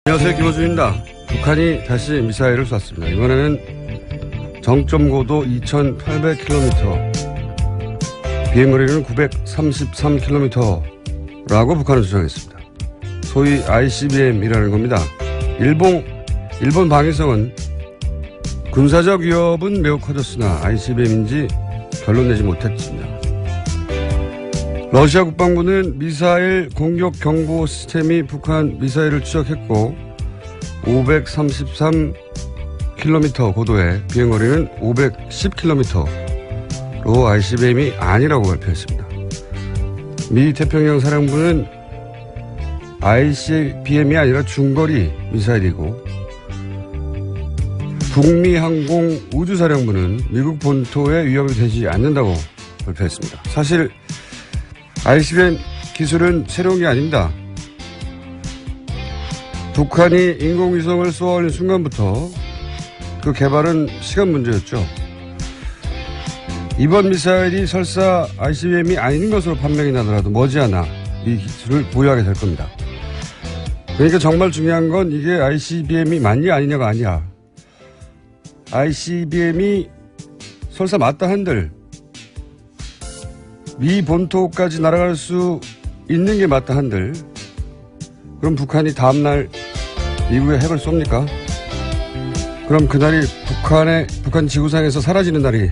안녕하세요, 김호준입니다. 북한이 다시 미사일을 쐈습니다. 이번에는 정점 고도 2,800km, 비행거리는 933km라고 북한은 주장했습니다. 소위 ICBM이라는 겁니다. 일본 방위성은 군사적 위협은 매우 커졌으나 ICBM인지 결론 내지 못했습니다. 러시아 국방부는 미사일 공격 경보 시스템이 북한 미사일을 추적했고 533km 고도의 비행거리는 510km로 ICBM이 아니라고 발표했습니다. 미 태평양 사령부는 ICBM이 아니라 중거리 미사일이고 북미 항공 우주사령부는 미국 본토에 위협이 되지 않는다고 발표했습니다. 사실 ICBM 기술은 새로운 게 아닙니다. 북한이 인공위성을 쏘아올린 순간부터 그 개발은 시간 문제였죠. 이번 미사일이 설사 ICBM이 아닌 것으로 판명이 나더라도 머지않아 이 기술을 보유하게 될 겁니다. 그러니까 정말 중요한 건 이게 ICBM이 맞냐 아니냐가 아니야. ICBM이 설사 맞다 한들 미 본토까지 날아갈 수 있는 게 맞다 한들 그럼 북한이 다음날 미국에 핵을 쏩니까? 그럼 그날이 북한 지구상에서 사라지는 날이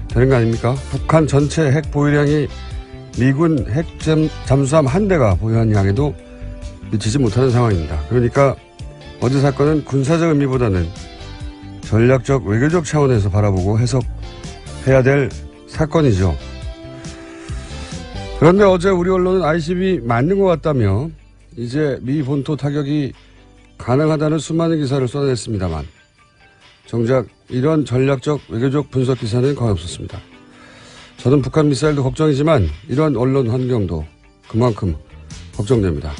되는 거 아닙니까? 북한 전체 핵 보유량이 미군 핵 잠수함 한 대가 보유한 양에도 미치지 못하는 상황입니다. 그러니까 어제 사건은 군사적 의미보다는 전략적 외교적 차원에서 바라보고 해석해야 될 사건이죠. 그런데 어제 우리 언론은 ICBM 맞는 것 같다며 이제 미 본토 타격이 가능하다는 수많은 기사를 쏟아냈습니다만 정작 이런 전략적 외교적 분석 기사는 거의 없었습니다. 저는 북한 미사일도 걱정이지만 이런 언론 환경도 그만큼 걱정됩니다.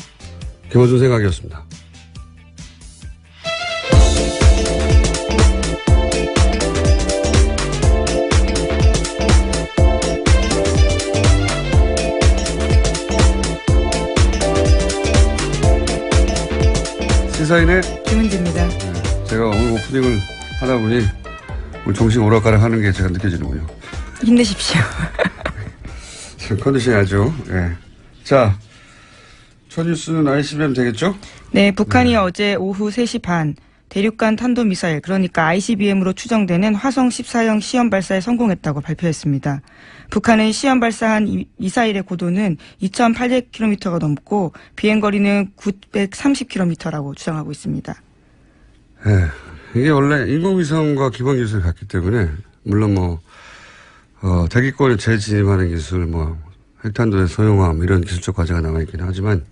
김호준 생각이었습니다. 시사인의 김은지입니다. 제가 오늘 오프닝을 하다 보니 오늘 정신 오락가락 하는 게 제가 느껴지는군요. 힘내십시오. 지금 컨디션이 아주. 예. 자, 첫 뉴스는 ICBM 되겠죠? 네, 북한이 어제 오후 3시 반 대륙간 탄도미사일, 그러니까 ICBM으로 추정되는 화성 14형 시험 발사에 성공했다고 발표했습니다. 북한은 시험 발사한 미사일의 고도는 2,800km가 넘고 비행거리는 930km라고 주장하고 있습니다. 예. 이게 원래 인공위성과 기본 기술이 같기 때문에 물론 대기권에 재진입하는 기술, 핵탄두의 소형화 이런 기술적 과제가 남아있긴 하지만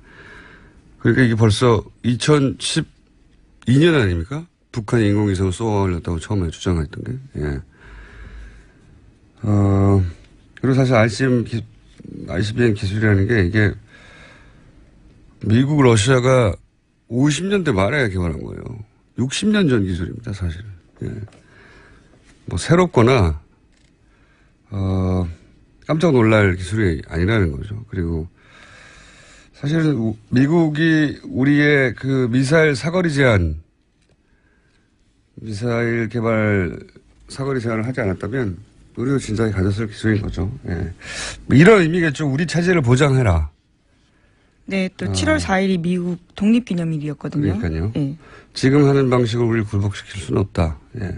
그러니까 이게 벌써 2012년 아닙니까? 북한이 인공위성을 쏘아올렸다고 처음에 주장했던 게. 예. 그리고 사실 ICBM 기술이라는 게 이게 미국, 러시아가 50년대 말에 개발한 거예요. 60년 전 기술입니다, 사실. 예. 새롭거나, 깜짝 놀랄 기술이 아니라는 거죠. 그리고 사실은 미국이 우리의 그 미사일 개발 사거리 제한을 하지 않았다면 우리도 진작에 가졌을 기술인 거죠. 예. 이런 의미겠죠. 우리 차지를 보장해라. 네, 또 7월 4일이 미국 독립기념일이었거든요. 그러니까요. 예. 지금 하는 방식으로 우리를 굴복시킬 수는 없다. 예.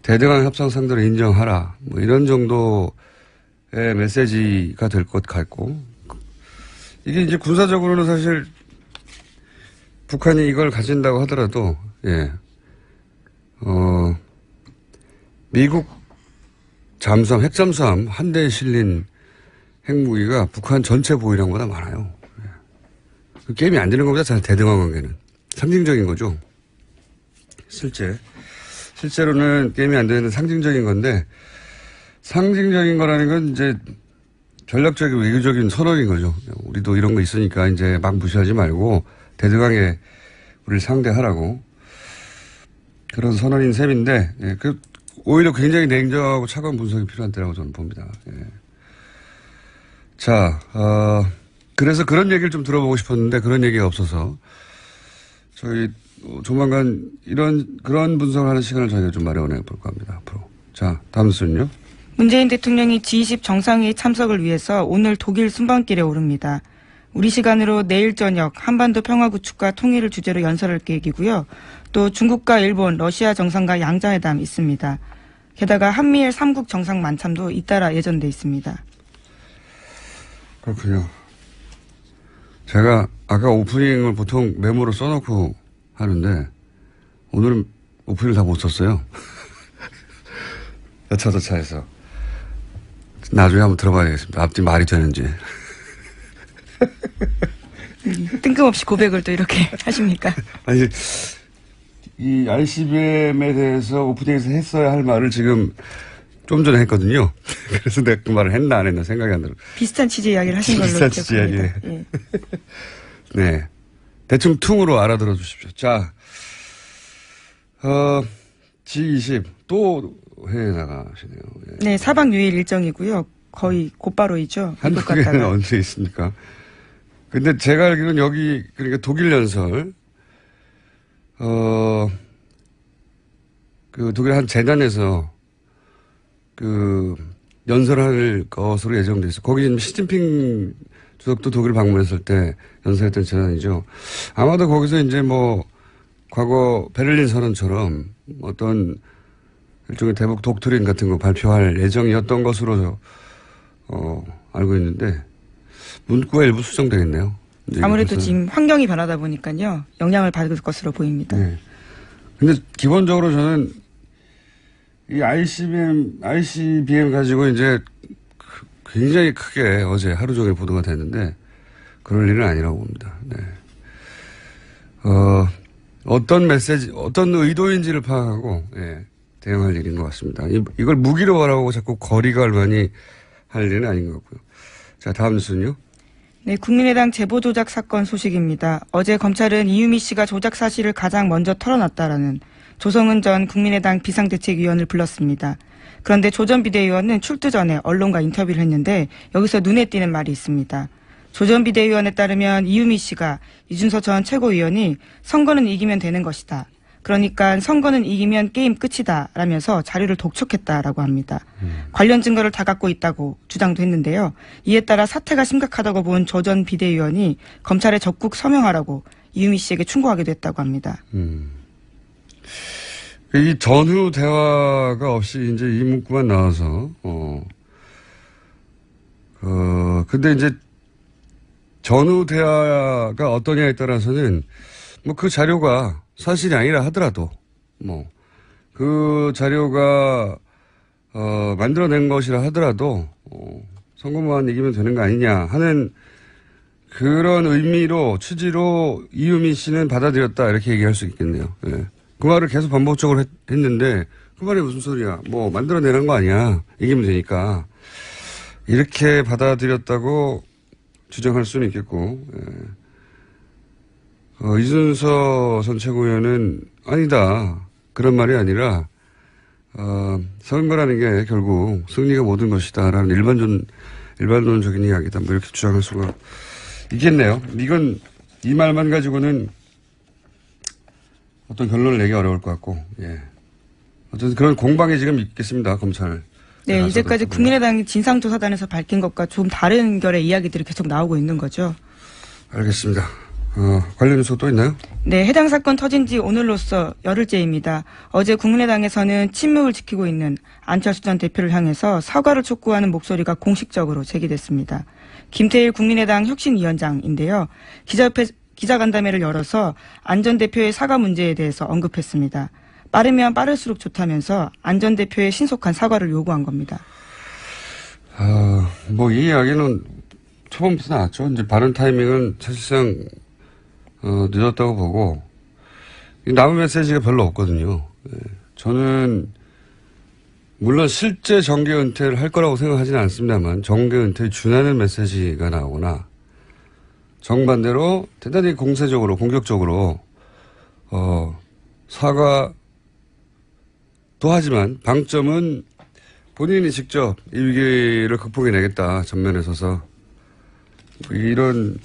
대등한 협상 상대로 인정하라. 이런 정도의 메시지가 될 것 같고. 이게 이제 군사적으로는 사실 북한이 이걸 가진다고 하더라도, 예. 미국 핵잠수함 한 대에 실린 핵무기가 북한 전체 보유량보다 많아요. 예. 그 게임이 안 되는 것보다 잘 대등한 관계는. 상징적인 거죠. 실제로는 게임이 안 되는 상징적인 건데, 상징적인 거라는 건 이제 전략적인 외교적인 선언인 거죠. 우리도 이런 거 있으니까 이제 막 무시하지 말고 대등하게 우리를 상대하라고. 그런 선언인 셈인데, 예, 오히려 굉장히 냉정하고 차가운 분석이 필요한 때라고 저는 봅니다. 예. 자, 그래서 그런 얘기를 좀 들어보고 싶었는데 그런 얘기가 없어서 저희 조만간 그런 분석을 하는 시간을 저희가 좀 마련해 볼까 합니다. 앞으로. 자, 다음 순요. 문재인 대통령이 G20 정상회의 참석을 위해서 오늘 독일 순방길에 오릅니다. 우리 시간으로 내일 저녁 한반도 평화 구축과 통일을 주제로 연설할 계획이고요. 또 중국과 일본, 러시아 정상과 양자회담 있습니다. 게다가 한미일 3국 정상 만참도 잇따라 예정돼 있습니다. 그렇군요. 제가 아까 오프닝을 보통 메모로 써놓고 하는데 오늘은 오프닝을 다 못 썼어요. 여차저차해서. 나중에 한번 들어봐야 되겠습니다. 앞뒤 말이 되는지. 뜬금없이 고백을 또 이렇게 하십니까? 아니, 이 ICBM에 대해서 오프닝에서 했어야 할 말을 지금 좀 전에 했거든요. 그래서 내가 그 말을 했나 안 했나 생각이 안 들어. 비슷한 취지의 이야기를 하신 걸로 비슷한 취지의 기억합니다. 이야기. 예. 네. 대충 퉁으로 알아들어 주십시오. 자, G20 또 해외 나가시네요. 예. 네, 4박 6일 일정이고요. 거의 곧바로이죠. 미국 한국에는 갔다가. 언제 있습니까? 근데 제가 알기로는 여기, 그러니까 독일 연설, 그 독일 한 재단에서 그 연설할 것으로 예정돼 있어. 거기 지금 시진핑 주석도 독일 방문했을 때 연설했던 재단이죠. 아마도 거기서 이제 뭐 과거 베를린 선언처럼 어떤 일종의 대북 독트린 같은 거 발표할 예정이었던 것으로 알고 있는데 문구가 일부 수정되겠네요. 아무래도 지금 환경이 변하다 보니까요. 영향을 받을 것으로 보입니다. 네. 근데 기본적으로 저는 이 ICBM 가지고 이제 굉장히 크게 어제 하루 종일 보도가 됐는데 그럴 일은 아니라고 봅니다. 네. 어떤 메시지, 어떤 의도인지를 파악하고 예, 대응할 일인 것 같습니다. 이걸 무기로 하라고 자꾸 거리가 얼마니 할 일은 아닌 것 같고요. 자, 다음 뉴스는요. 네, 국민의당 제보 조작 사건 소식입니다. 어제 검찰은 이유미 씨가 조작 사실을 가장 먼저 털어놨다라는 조성은 전 국민의당 비상대책위원을 불렀습니다. 그런데 조 전 비대위원은 출두 전에 언론과 인터뷰를 했는데 여기서 눈에 띄는 말이 있습니다. 조 전 비대위원에 따르면 이유미 씨가 이준서 전 최고위원이 선거는 이기면 되는 것이다. 그러니까 선거는 이기면 게임 끝이다 라면서 자료를 독촉했다라고 합니다. 관련 증거를 다 갖고 있다고 주장도 했는데요. 이에 따라 사태가 심각하다고 본 조 전 비대위원이 검찰에 적극 서명하라고 이유미 씨에게 충고하게 됐다고 합니다. 이 전후 대화가 없이 이제 이 문구만 나와서 근데 이제 전후 대화가 어떠냐에 따라서는 뭐 그 자료가 사실이 아니라 하더라도 뭐 그 자료가 만들어낸 것이라 하더라도 선거만 이기면 되는 거 아니냐 하는 그런 의미로 취지로 이유미 씨는 받아들였다 이렇게 얘기할 수 있겠네요. 예. 그 말을 계속 반복적으로 했는데 그 말이 무슨 소리야? 뭐 만들어내는 거 아니야? 이기면 되니까 이렇게 받아들였다고 주장할 수는 있겠고. 예. 이준서 전 최고위원은 아니다. 그런 말이 아니라 선거라는 게 결국 승리가 모든 것이다라는 일반론적인 이야기다. 뭐 이렇게 주장할 수가 있겠네요. 이건 이 말만 가지고는 어떤 결론을 내기 어려울 것 같고, 예. 어쨌든 그런 공방이 지금 있겠습니다, 검찰. 네, 이제까지 국민의당 진상조사단에서 밝힌 것과 좀 다른 결의 이야기들이 계속 나오고 있는 거죠. 알겠습니다. 관련 뉴스 또 있나요? 네, 해당 사건 터진 지 오늘로써 열흘째입니다. 어제 국민의당에서는 침묵을 지키고 있는 안철수 전 대표를 향해서 사과를 촉구하는 목소리가 공식적으로 제기됐습니다. 김태일 국민의당 혁신위원장인데요. 기자간담회를 열어서 안 전 대표의 사과 문제에 대해서 언급했습니다. 빠르면 빠를수록 좋다면서 안 전 대표의 신속한 사과를 요구한 겁니다. 뭐 이 이야기는 초반부터 나왔죠. 이제 발언 타이밍은 사실상 늦었다고 보고 남은 메시지가 별로 없거든요. 예. 저는 물론 실제 정계 은퇴를 할 거라고 생각하지는 않습니다만 정계 은퇴에 준하는 메시지가 나오거나 정반대로 대단히 공세적으로 공격적으로 사과도 하지만 방점은 본인이 직접 이 위기를 극복해내겠다 전면에 서서 이런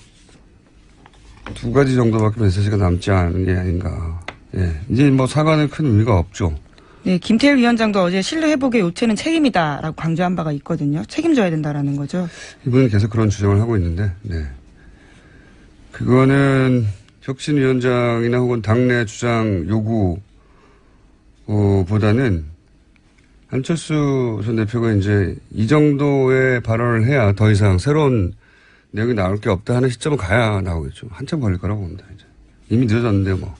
두 가지 정도밖에 메시지가 남지 않은 게 아닌가. 예. 이제 뭐 사과는 큰 의미가 없죠. 네, 김태일 위원장도 어제 신뢰 회복의 요체는 책임이다라고 강조한 바가 있거든요. 책임져야 된다라는 거죠. 이분은 계속 그런 주장을 하고 있는데, 네. 그거는 혁신위원장이나 혹은 당내 주장 요구보다는 안철수 전 대표가 이제 이 정도의 발언을 해야 더 이상 새로운 내용이 나올 게 없다 하는 시점은 가야 나오겠죠. 한참 걸릴 거라고 봅니다. 이제. 이미 늦어졌는데 뭐.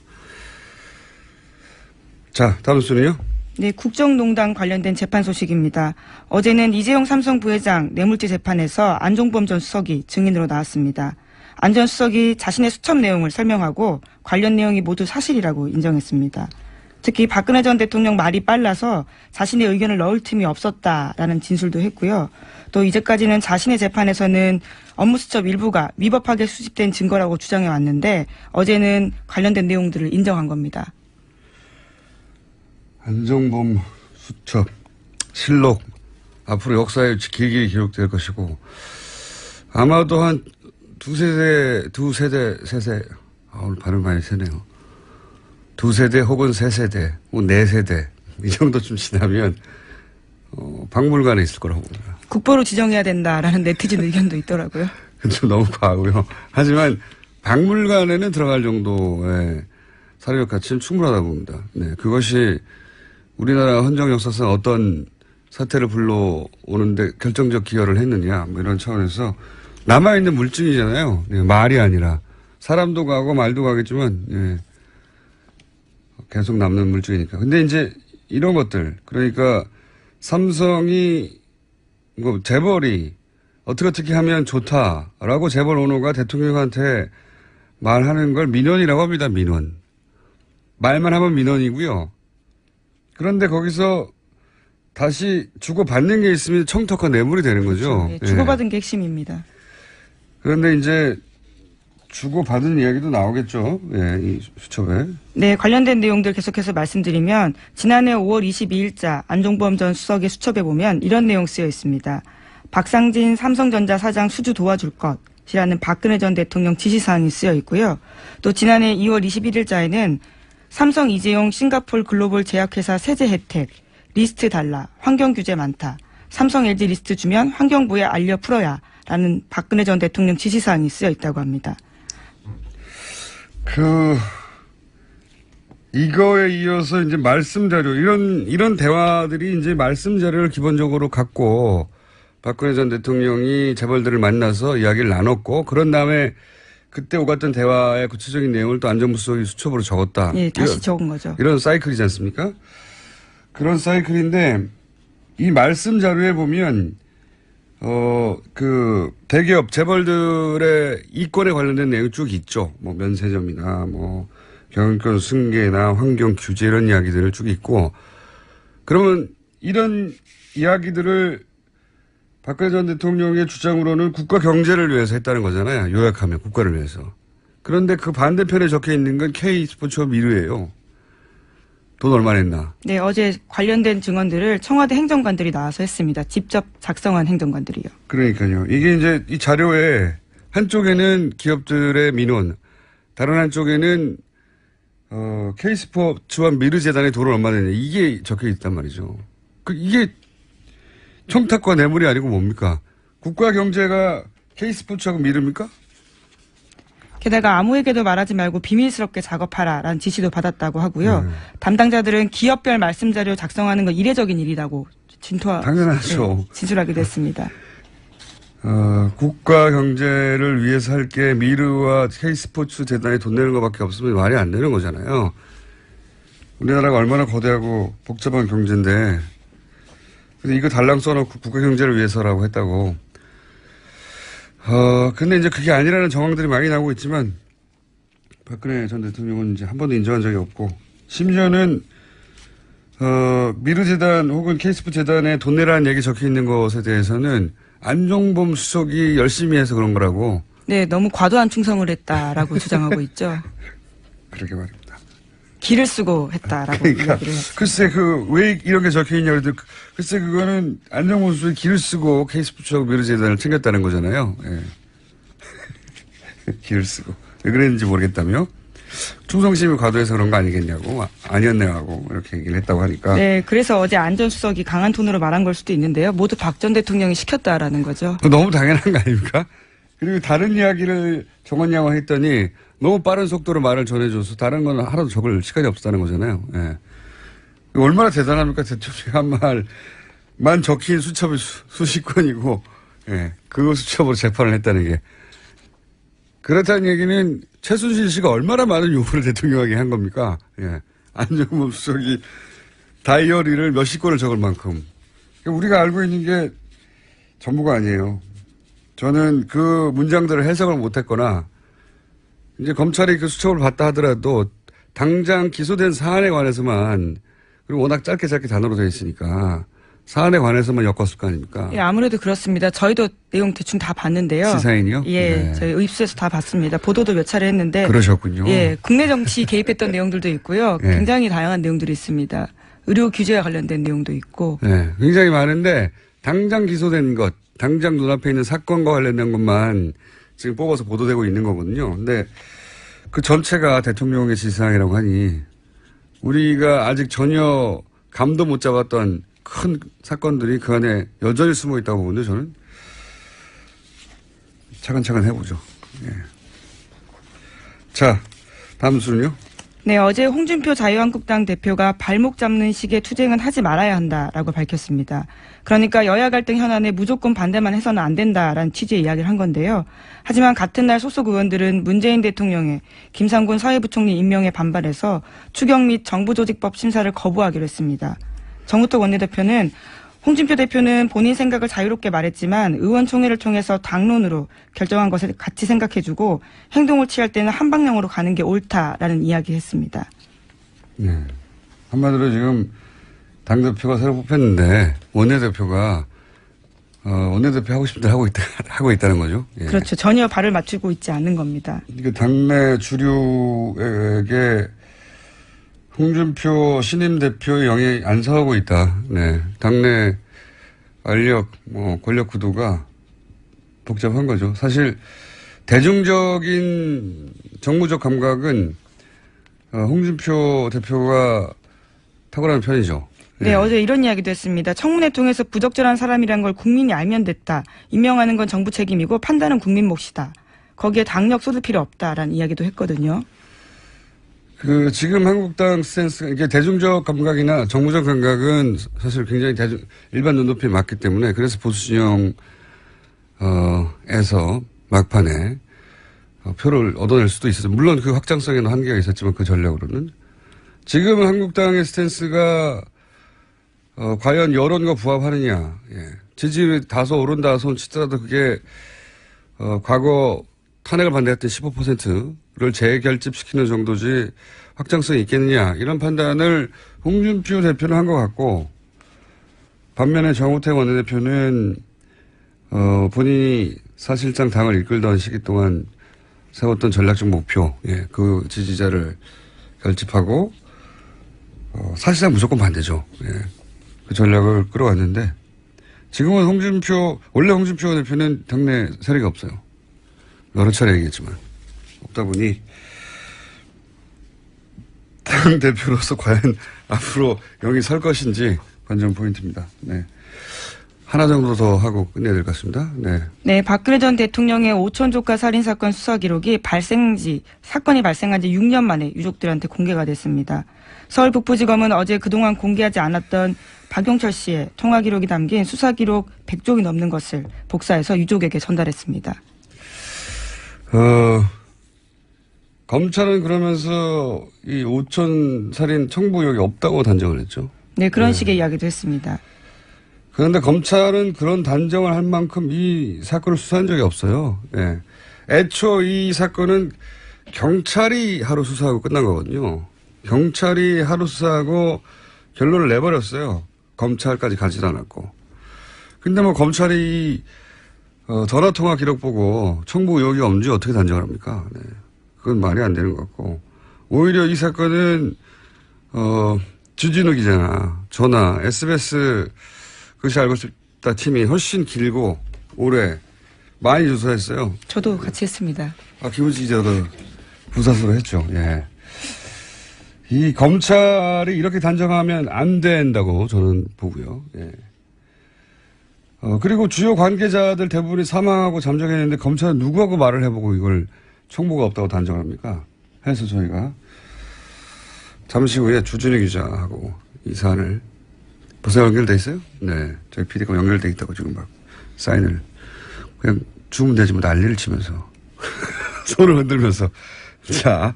자, 다음 순위요. 네, 국정농단 관련된 재판 소식입니다. 어제는 이재용 삼성 부회장 뇌물죄 재판에서 안종범 전 수석이 증인으로 나왔습니다. 안 전 수석이 자신의 수첩 내용을 설명하고 관련 내용이 모두 사실이라고 인정했습니다. 특히 박근혜 전 대통령 말이 빨라서 자신의 의견을 넣을 틈이 없었다라는 진술도 했고요. 또 이제까지는 자신의 재판에서는 업무수첩 일부가 위법하게 수집된 증거라고 주장해 왔는데 어제는 관련된 내용들을 인정한 겁니다. 안종범 수첩, 실록, 앞으로 역사에 길게 기록될 것이고, 아마도 한 세 세, 오늘 발음 많이 세네요. 두 세대 혹은 세 세대, 뭐 네 세대, 이 정도쯤 지나면, 박물관에 있을 거라고 봅니다. 국보로 지정해야 된다라는 네티즌 의견도 있더라고요. 좀 너무 과하고요. 하지만 박물관에는 들어갈 정도의 사료적 가치는 충분하다고 봅니다. 네, 그것이 우리나라 헌정 역사상 어떤 사태를 불러오는데 결정적 기여를 했느냐, 뭐 이런 차원에서 남아있는 물증이잖아요. 네, 말이 아니라. 사람도 가고 말도 가겠지만, 예, 계속 남는 물증이니까. 근데 이제 이런 것들, 그러니까 삼성이, 뭐 재벌이 어떻게 하면 좋다라고 재벌 오너가 대통령한테 말하는 걸 민원이라고 합니다. 민원. 말만 하면 민원이고요. 그런데 거기서 다시 주고받는 게 있으면 청탁과 뇌물이 되는 거죠. 그렇죠. 네, 주고받은 게 핵심입니다. 그런데 이제 주고받은 이야기도 나오겠죠. 예, 이 수첩에. 네, 관련된 내용들 계속해서 말씀드리면 지난해 5월 22일자 안종범 전 수석의 수첩에 보면 이런 내용 쓰여 있습니다. 박상진 삼성전자 사장 수주 도와줄 것이라는 박근혜 전 대통령 지시사항이 쓰여 있고요. 또 지난해 2월 21일자에는 삼성 이재용 싱가폴 글로벌 제약회사 세제 혜택, 리스트 달라, 환경 규제 많다, 삼성 LG 리스트 주면 환경부에 알려 풀어야 라는 박근혜 전 대통령 지시사항이 쓰여 있다고 합니다. 이거에 이어서 이제 말씀 자료, 이런 대화들이 이제 말씀 자료를 기본적으로 갖고 박근혜 전 대통령이 재벌들을 만나서 이야기를 나눴고, 그런 다음에 그때 오갔던 대화의 구체적인 내용을 또 안정부 수석이 수첩으로 적었다. 예, 다시 적은 거죠. 이런 사이클이지 않습니까? 그런 사이클인데, 이 말씀 자료에 보면, 대기업, 재벌들의 이권에 관련된 내용이 쭉 있죠. 뭐, 면세점이나, 뭐, 경영권 승계나 환경 규제 이런 이야기들을 쭉 있고, 그러면 이런 이야기들을 박근혜 전 대통령의 주장으로는 국가 경제를 위해서 했다는 거잖아요. 요약하면 국가를 위해서. 그런데 그 반대편에 적혀 있는 건 K스포츠와 미르예요. 돈 얼마 냈나. 네, 어제 관련된 증언들을 청와대 행정관들이 나와서 했습니다. 직접 작성한 행정관들이요. 그러니까요. 이게 이제 이 자료에 한쪽에는 기업들의 민원, 다른 한쪽에는 K스포츠와 미르재단의 돈을 얼마 냈냐. 이게 적혀 있단 말이죠. 이게 청탁과 뇌물이 아니고 뭡니까? 국가 경제가 K스포츠하고 미릅니까? 게다가 아무에게도 말하지 말고 비밀스럽게 작업하라라는 지시도 받았다고 하고요. 담당자들은 기업별 말씀 자료 작성하는 건 이례적인 일이라고 당연하죠. 네, 진술하기도 했습니다. 국가 경제를 위해서 할 게 미르와 K스포츠 재단에 돈 내는 것밖에 없으면 말이 안 되는 거잖아요. 우리나라가 얼마나 거대하고 복잡한 경제인데, 근데 이거 달랑 써놓고 국가 경제를 위해서라고 했다고. 근데 이제 그게 아니라는 정황들이 많이 나오고 있지만, 박근혜 전 대통령은 이제 한 번도 인정한 적이 없고, 심지어는, 미르재단 혹은 K스포츠 재단에 돈 내라는 얘기 적혀 있는 것에 대해서는 안종범 수석이 열심히 해서 그런 거라고. 네, 너무 과도한 충성을 했다라고 주장하고 있죠. 그러게 말입니다. 기를 쓰고 했다라고 이야기를 했습니다. 글쎄, 왜 이런 게 적혀 있냐고 해도, 글쎄, 그거는 안정범 수석이 기를 쓰고 K스포츠하고 미르재단을 챙겼다는 거잖아요. 예. 기를 쓰고. 왜 그랬는지 모르겠다며 충성심이 과도해서 그런 거 아니겠냐고 아니었네요 하고 이렇게 얘기를 했다고 하니까. 네, 그래서 어제 안전수석이 강한 톤으로 말한 걸 수도 있는데요. 모두 박 전 대통령이 시켰다라는 거죠. 너무 당연한 거 아닙니까? 그리고 다른 이야기를 정원양화 했더니 너무 빠른 속도로 말을 전해줘서 다른 건 하나도 적을 시간이 없었다는 거잖아요. 예. 얼마나 대단합니까? 대통령 한 말만 적힌 수첩이 수십 건이고, 예. 그 수첩으로 재판을 했다는 게. 그렇다는 얘기는 최순실 씨가 얼마나 많은 요구를 대통령에게 한 겁니까? 예. 안정범 수석이 다이어리를 몇십 건을 적을 만큼. 우리가 알고 있는 게 전부가 아니에요. 저는 그 문장들을 해석을 못했거나 이제 검찰이 그 수첩을 봤다 하더라도 당장 기소된 사안에 관해서만 그리고 워낙 짧게 단어로 되어 있으니까 사안에 관해서만 엮었을 거 아닙니까? 예, 아무래도 그렇습니다. 저희도 내용 대충 다 봤는데요. 시사인이요? 예, 네. 저희 의입수에서 다 봤습니다. 보도도 몇 차례 했는데. 그러셨군요. 예, 국내 정치 개입했던 내용들도 있고요. 예. 굉장히 다양한 내용들이 있습니다. 의료 규제와 관련된 내용도 있고. 네, 굉장히 많은데 당장 기소된 것, 당장 눈앞에 있는 사건과 관련된 것만 지금 뽑아서 보도되고 있는 거거든요. 근데 그 전체가 대통령의 지시사항이라고 하니 우리가 아직 전혀 감도 못 잡았던 큰 사건들이 그 안에 여전히 숨어 있다고 보는데 저는 차근차근 해보죠. 예. 자, 다음 순요. 네, 어제 홍준표 자유한국당 대표가 발목 잡는 식의 투쟁은 하지 말아야 한다라고 밝혔습니다. 그러니까 여야 갈등 현안에 무조건 반대만 해서는 안 된다라는 취지의 이야기를 한 건데요. 하지만 같은 날 소속 의원들은 문재인 대통령의 김상곤 사회부총리 임명에 반발해서 추경 및 정부조직법 심사를 거부하기로 했습니다. 정우택 원내대표는 홍준표 대표는 본인 생각을 자유롭게 말했지만 의원총회를 통해서 당론으로 결정한 것을 같이 생각해주고 행동을 취할 때는 한 방향으로 가는 게 옳다라는 이야기했습니다. 네. 한마디로 지금 당대표가 새로 뽑혔는데 원내대표가 원내대표 하고 싶은 대로 하고 있다는 거죠. 예. 그렇죠. 전혀 발을 맞추고 있지 않는 겁니다. 그러니까 당내 주류에게 홍준표 신임 대표의 영향이 안 서하고 있다. 네. 당내 알력, 권력 구도가 복잡한 거죠. 사실 대중적인 정무적 감각은 홍준표 대표가 탁월한 편이죠. 네, 어제 이런 이야기도 했습니다. 청문회 통해서 부적절한 사람이란 걸 국민이 알면 됐다. 임명하는 건 정부 책임이고 판단은 국민 몫이다. 거기에 당력 쏟을 필요 없다라는 이야기도 했거든요. 지금 한국당 스탠스가, 이게 대중적 감각이나 정무적 감각은 사실 굉장히 일반 눈높이에 맞기 때문에 그래서 보수 진영에서 막판에 표를 얻어낼 수도 있었죠. 물론 그 확장성에는 한계가 있었지만 그 전략으로는. 지금 한국당의 스탠스가, 과연 여론과 부합하느냐. 예. 지지율이 다소 오른다 손 치더라도 그게, 과거 탄핵을 반대했던 15%를 재결집시키는 정도지 확장성이 있겠느냐 이런 판단을 홍준표 대표는 한 것 같고 반면에 정우택 원내대표는 본인이 사실상 당을 이끌던 시기 동안 세웠던 전략적 목표, 예, 그 지지자를 결집하고 사실상 무조건 반대죠. 예, 그 전략을 끌어왔는데 지금은 원래 홍준표 대표는 당내 세력이 없어요. 여러 차례 얘기했지만 없다 보니 당 대표로서 과연 앞으로 영이 설 것인지 관전 포인트입니다. 네. 하나 정도 더 하고 끝내야 될 것 같습니다. 네. 네, 박근혜 전 대통령의 오촌 조카 살인 사건 수사 기록이 사건이 발생한 지 6년 만에 유족들한테 공개가 됐습니다. 서울 북부지검은 어제 그동안 공개하지 않았던 박용철 씨의 통화 기록이 담긴 수사 기록 100쪽이 넘는 것을 복사해서 유족에게 전달했습니다. 검찰은 그러면서 이 오촌 살인 청부 의혹이 없다고 단정을 했죠. 네, 그런 식의 이야기도 했습니다. 그런데 검찰은 그런 단정을 할 만큼 이 사건을 수사한 적이 없어요. 예. 애초 이 사건은 경찰이 하루 수사하고 끝난 거거든요. 경찰이 하루 수사하고 결론을 내버렸어요. 검찰까지 가지 않았고. 근데 검찰이 전화통화 기록 보고 청부 의혹이 없는지 어떻게 단정을 합니까? 네. 그건 말이 안 되는 것 같고. 오히려 이 사건은, 주진우 기자나 저나 SBS 그것이 알고 싶다 팀이 훨씬 길고 오래 많이 조사했어요. 저도 같이 했습니다. 김은지 기자도 부사수로 했죠. 예. 이 검찰이 이렇게 단정하면 안 된다고 저는 보고요. 예. 그리고 주요 관계자들 대부분이 사망하고 잠적했는데 검찰은 누구하고 말을 해보고 이걸 총무가 없다고 단정을 합니까? 해서 저희가 잠시 후에 주준희 기자하고 이 사안을 벌써 연결돼 있어요? 네. 저희 PD가 연결돼 있다고 지금 막 사인을 그냥 주면 되지 뭐 난리를 치면서 손을 흔들면서 자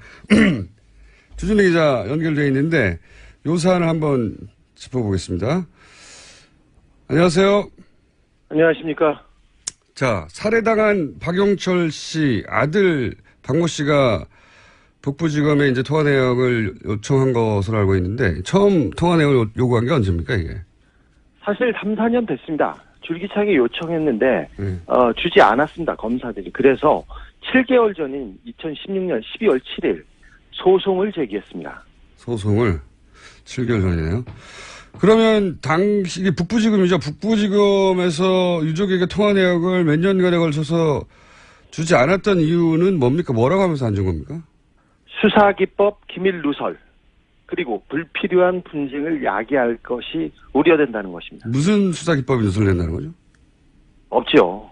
주준희 기자 연결돼 있는데 요 사안을 한번 짚어보겠습니다. 안녕하세요. 안녕하십니까. 자, 살해당한 박용철 씨 아들 박모 씨가 북부지검에 이제 통화 내역을 요청한 것으로 알고 있는데 처음 통화 내역을 요구한 게 언제입니까 이게? 사실 3, 4년 됐습니다. 줄기차게 요청했는데 주지 않았습니다. 검사들이. 그래서 7개월 전인 2016년 12월 7일 소송을 제기했습니다. 소송을 7개월 전이네요. 그러면 당시 이게 북부지검이죠. 북부지검에서 유족에게 통화 내역을 몇 년간에 걸쳐서 주지 않았던 이유는 뭡니까? 뭐라고 하면서 안 준 겁니까? 수사기법 기밀 누설 그리고 불필요한 분쟁을 야기할 것이 우려된다는 것입니다. 무슨 수사기법이 누설된다는 거죠? 없지요.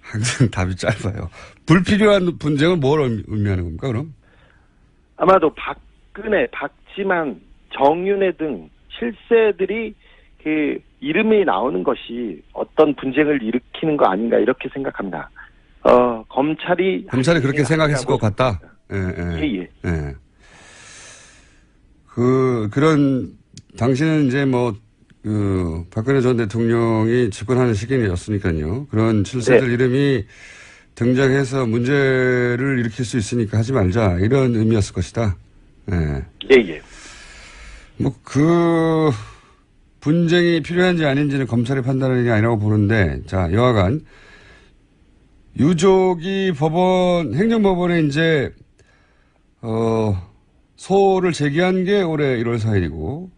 항상 답이 짧아요. 불필요한 분쟁은 뭘 의미하는 겁니까 그럼? 아마도 박근혜, 박지만, 정윤회 등 실세들이 그 이름이 나오는 것이 어떤 분쟁을 일으키는 거 아닌가 이렇게 생각합니다. 검찰이 그렇게 생각했을 것 같다. 예. 그런 당시는 이제 박근혜 전 대통령이 집권하는 시기였으니까요. 그런 실세들 이름이 등장해서 문제를 일으킬 수 있으니까 하지 말자 이런 의미였을 것이다. 예. 분쟁이 필요한지 아닌지는 검찰이 판단하는 게 아니라고 보는데, 자, 여하간, 유족이 행정법원에 이제, 소를 제기한 게 올해 1월 4일이고,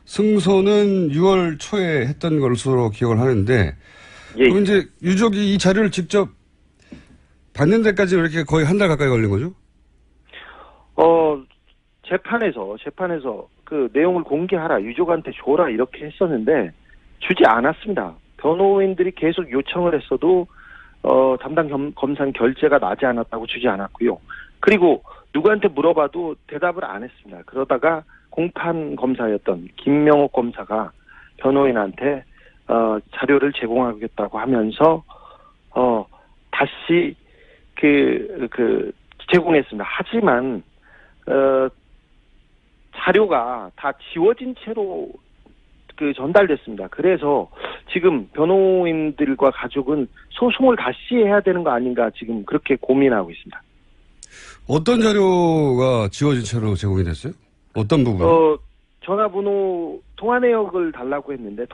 승소는 6월 초에 했던 것으로 기억을 하는데, 그럼 이제 유족이 이 자료를 직접 받는 데까지 왜 이렇게 거의 한 달 가까이 걸린 거죠? 재판에서 그 내용을 공개하라, 유족한테 줘라 이렇게 했었는데 주지 않았습니다. 변호인들이 계속 요청을 했어도 담당 검사는 결재가 나지 않았다고 주지 않았고요. 그리고 누구한테 물어봐도 대답을 안 했습니다. 그러다가 공판 검사였던 김명옥 검사가 변호인한테 자료를 제공하겠다고 하면서 다시 제공했습니다. 하지만 자료가 다 지워진 채로 전달됐습니다. 그래서 지금 변호인들과 가족은 소송을 다시 해야 되는 거 아닌가 지금 그렇게 고민하고 있습니다. 어떤 자료가 지워진 채로 제공이 됐어요? 어떤 부분? 전화번호, 통화 내역을 달라고 했는데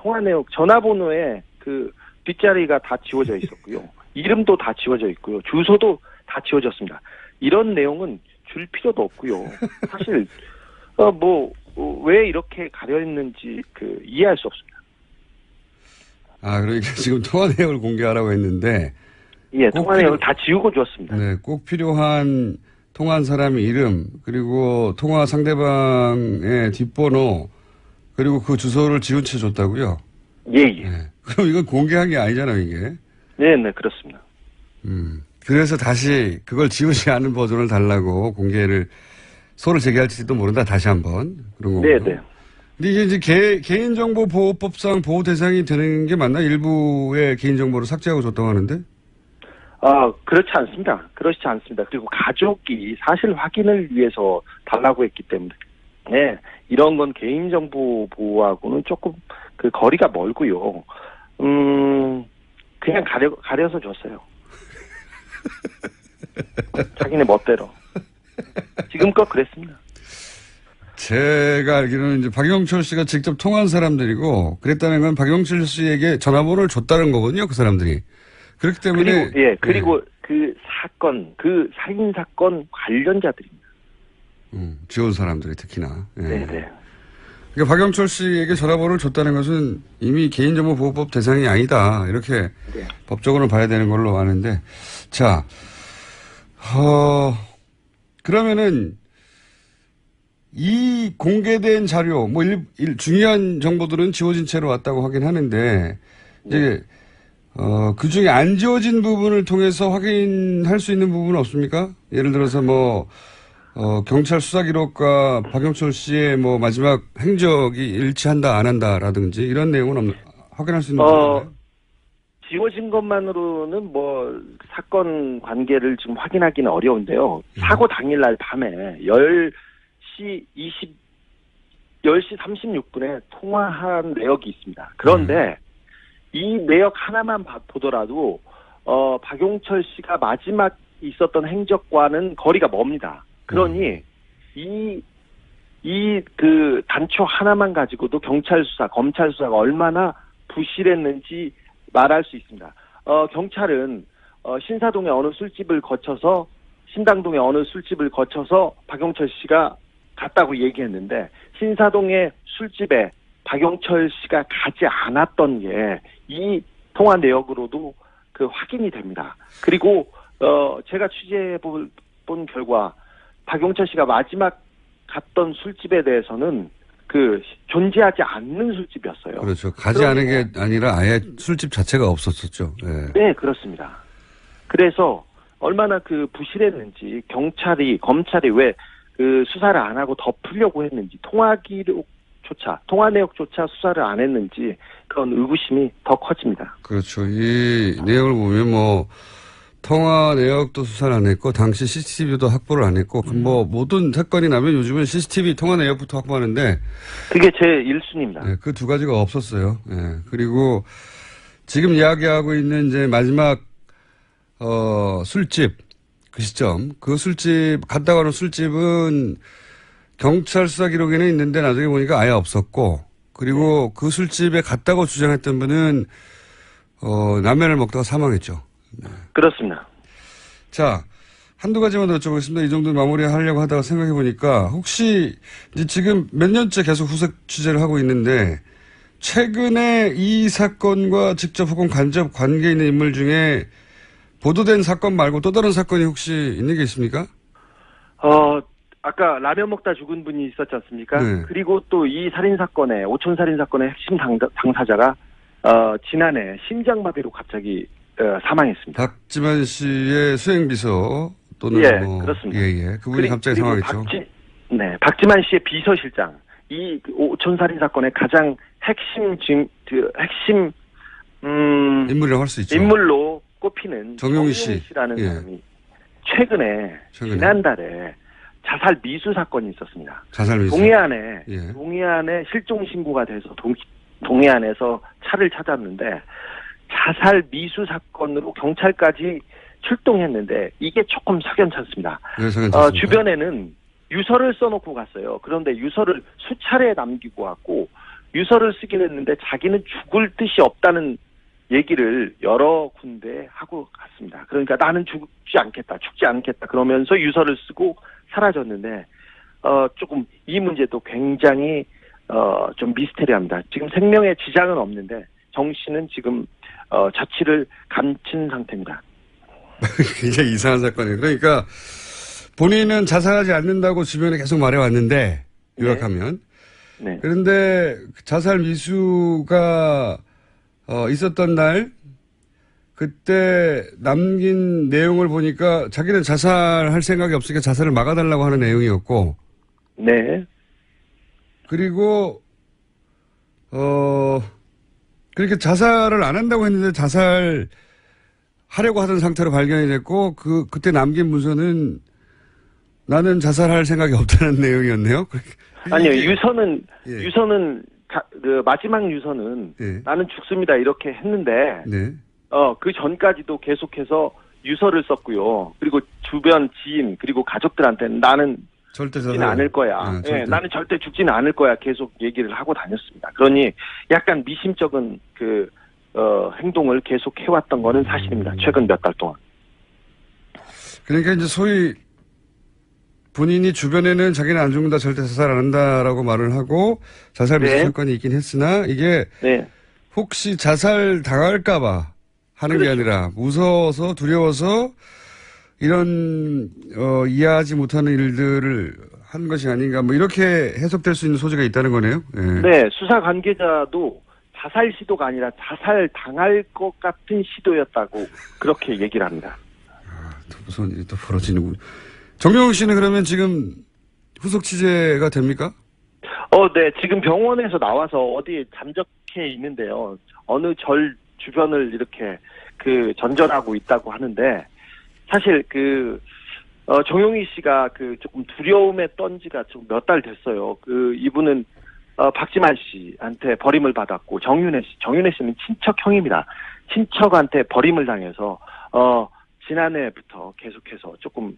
전화번호에 그 뒷자리가 다 지워져 있었고요. 이름도 다 지워져 있고요. 주소도 다 지워졌습니다. 이런 내용은 줄 필요도 없고요. 사실 왜 이렇게 가려있는지 이해할 수 없습니다. 그러니까 지금 통화 내역을 공개하라고 했는데. 예, 통화 내역을 다 지우고 줬습니다. 네, 꼭 필요한 통화한 사람의 이름, 그리고 통화 상대방의 뒷번호, 그리고 그 주소를 지운 채 줬다고요? 예. 네. 그럼 이건 공개한 게 아니잖아요, 이게. 네, 그렇습니다. 그래서 다시 그걸 지우지 않은 버전을 달라고 소를 제기할지도 모른다, 다시 한번. 그런 거고요. 네. 근데 이게 이제 개인정보보호법상 보호 대상이 되는 게 맞나? 일부의 개인정보를 삭제하고 줬다고 하는데? 그렇지 않습니다. 그리고 가족이 사실 확인을 위해서 달라고 했기 때문에. 네, 이런 건 개인정보 보호하고는 조금 거리가 멀고요. 그냥 가려서 줬어요. 자기네 멋대로. 지금껏 그랬습니다. 제가 알기로는 이제 박용철 씨가 직접 통화한 사람들이고 그랬다는 건 박용철 씨에게 전화번호를 줬다는 거거든요, 그 사람들이. 그렇기 때문에. 그리고 그 살인 사건 관련자들입니다. 지원 사람들이 특히나. 네. 그러니까 박용철 씨에게 전화번호를 줬다는 것은 이미 개인정보보호법 대상이 아니다. 이렇게 법적으로 봐야 되는 걸로 아는데. 자, 그러면은 이 공개된 자료, 뭐 중요한 정보들은 지워진 채로 왔다고 하긴 하는데 이제 그 중에 안 지워진 부분을 통해서 확인할 수 있는 부분은 없습니까? 예를 들어서 뭐 경찰 수사 기록과 박영철 씨의 뭐 마지막 행적이 일치한다 안 한다라든지 이런 내용은 확인할 수 있는 부분인가요? 지워진 것만으로는 뭐 사건 관계를 지금 확인하기는 어려운데요. 사고 당일날 밤에 10시 36분에 통화한 내역이 있습니다. 그런데 이 내역 하나만 보더라도 박용철 씨가 마지막 있었던 행적과는 거리가 멉니다. 그러니 그 단초 하나만 가지고도 경찰 수사, 검찰 수사가 얼마나 부실했는지 말할 수 있습니다. 경찰은 신사동의 어느 술집을 거쳐서 신당동의 어느 술집을 거쳐서 박용철 씨가 갔다고 얘기했는데 신사동의 술집에 박용철 씨가 가지 않았던 게 이 통화 내역으로도 그 확인이 됩니다. 그리고 제가 취재해 본 결과 박용철 씨가 마지막 갔던 술집에 대해서는 그 존재하지 않는 술집이었어요. 그렇죠. 가지 않은 게 아니라 아예 술집 자체가 없었었죠. 네. 네, 그렇습니다. 그래서 얼마나 그 부실했는지 검찰이 왜 그 수사를 안 하고 덮으려고 했는지 통화 내역조차 수사를 안 했는지 그런 의구심이 더 커집니다. 그렇죠. 이 내용을 보면 뭐 통화 내역도 수사를 안 했고 당시 CCTV도 확보를 안 했고 뭐 모든 사건이 나면 요즘은 CCTV 통화 내역부터 확보하는데 그게 제 1순위입니다. 네, 그 두 가지가 없었어요. 네. 그리고 지금 이야기하고 있는 이제 마지막 술집 그 시점 그 술집 갔다 가는 술집은 경찰 수사 기록에는 있는데 나중에 보니까 아예 없었고 그리고 그 술집에 갔다고 주장했던 분은 라면을 먹다가 사망했죠. 네. 그렇습니다. 자, 한두 가지만 더 여쭤보겠습니다. 이 정도 마무리하려고 하다가 생각해 보니까 혹시 이제 지금 몇 년째 계속 후속 취재를 하고 있는데 최근에 이 사건과 직접 혹은 간접 관계 있는 인물 중에 보도된 사건 말고 또 다른 사건이 혹시 있는 게 있습니까? 아까 라면 먹다 죽은 분이 있었지 않습니까? 네. 그리고 또 이 살인사건의, 오촌살인사건의 핵심 당사자가, 지난해 심장마비로 갑자기, 사망했습니다. 박지만 씨의 수행비서 또는 예, 뭐. 그렇습니다. 예. 그분이 갑자기 사망했죠. 박지만 씨의 비서실장, 이 오촌살인사건의 가장 핵심, 인물이라고 할 수 있죠. 인물로 꼽히는 정용희 씨라는 예. 사람이 최근에 지난달에 자살 미수 사건이 있었습니다. 자살 미수. 동해안에 실종 신고가 돼서 동해안에서 차를 찾았는데 자살 미수 사건으로 경찰까지 출동했는데 이게 조금 석연찮습니다. 주변에는 유서를 써놓고 갔어요. 그런데 유서를 수차례 남기고 갔고 유서를 쓰긴 했는데 자기는 죽을 뜻이 없다는 얘기를 여러 군데 하고 갔습니다. 그러니까 나는 죽지 않겠다 그러면서 유서를 쓰고 사라졌는데 조금 이 문제도 굉장히 좀 미스테리합니다. 지금 생명에 지장은 없는데 정 씨는 지금 자취를 감춘 상태입니다. 굉장히 이상한 사건이에요. 그러니까 본인은 자살하지 않는다고 주변에 계속 말해왔는데 요약하면 네. 그런데 자살 미수가 있었던 날 그때 남긴 내용을 보니까 자기는 자살할 생각이 없으니까 자살을 막아달라고 하는 내용이었고 네. 그리고 그렇게 자살을 안 한다고 했는데 자살하려고 하던 상태로 발견이 됐고 그때 남긴 문서는 나는 자살할 생각이 없다는 내용이었네요. 아니요. 유서는 그 마지막 유서는 예. 나는 죽습니다 이렇게 했는데 네. 그 전까지도 계속해서 유서를 썼고요. 그리고 주변 지인 그리고 가족들한테는 나는 절대 죽지는 않을 거야. 네, 나는 절대 죽지는 않을 거야. 계속 얘기를 하고 다녔습니다. 그러니 약간 미심쩍은 행동을 계속 해왔던 거는 사실입니다. 최근 몇 달 동안. 그러니까 이제 소위 본인이 주변에는 자기는 안 죽는다, 절대 자살 안 한다라고 말을 하고 자살 미수 사건이 있긴 했으나 이게 혹시 자살 당할까봐 하는 게 아니라 무서워서 두려워서 이런 이해하지 못하는 일들을 한 것이 아닌가 뭐 이렇게 해석될 수 있는 소지가 있다는 거네요. 예. 네, 수사 관계자도 자살 시도가 아니라 자살 당할 것 같은 시도였다고 그렇게 얘기를 합니다. 또 무슨 일이 또 벌어지는군. 정경욱 씨는 그러면 지금 후속 취재가 됩니까? 네, 지금 병원에서 나와서 어디에 잠적해 있는데요. 어느 절 주변을 이렇게 전전하고 있다고 하는데, 사실 정용희 씨가 조금 두려움에 떤 지가 좀 몇 달 됐어요. 이분은 박지만 씨한테 버림을 받았고, 정윤혜 씨는 친척형입니다. 친척한테 버림을 당해서 지난해부터 계속해서 조금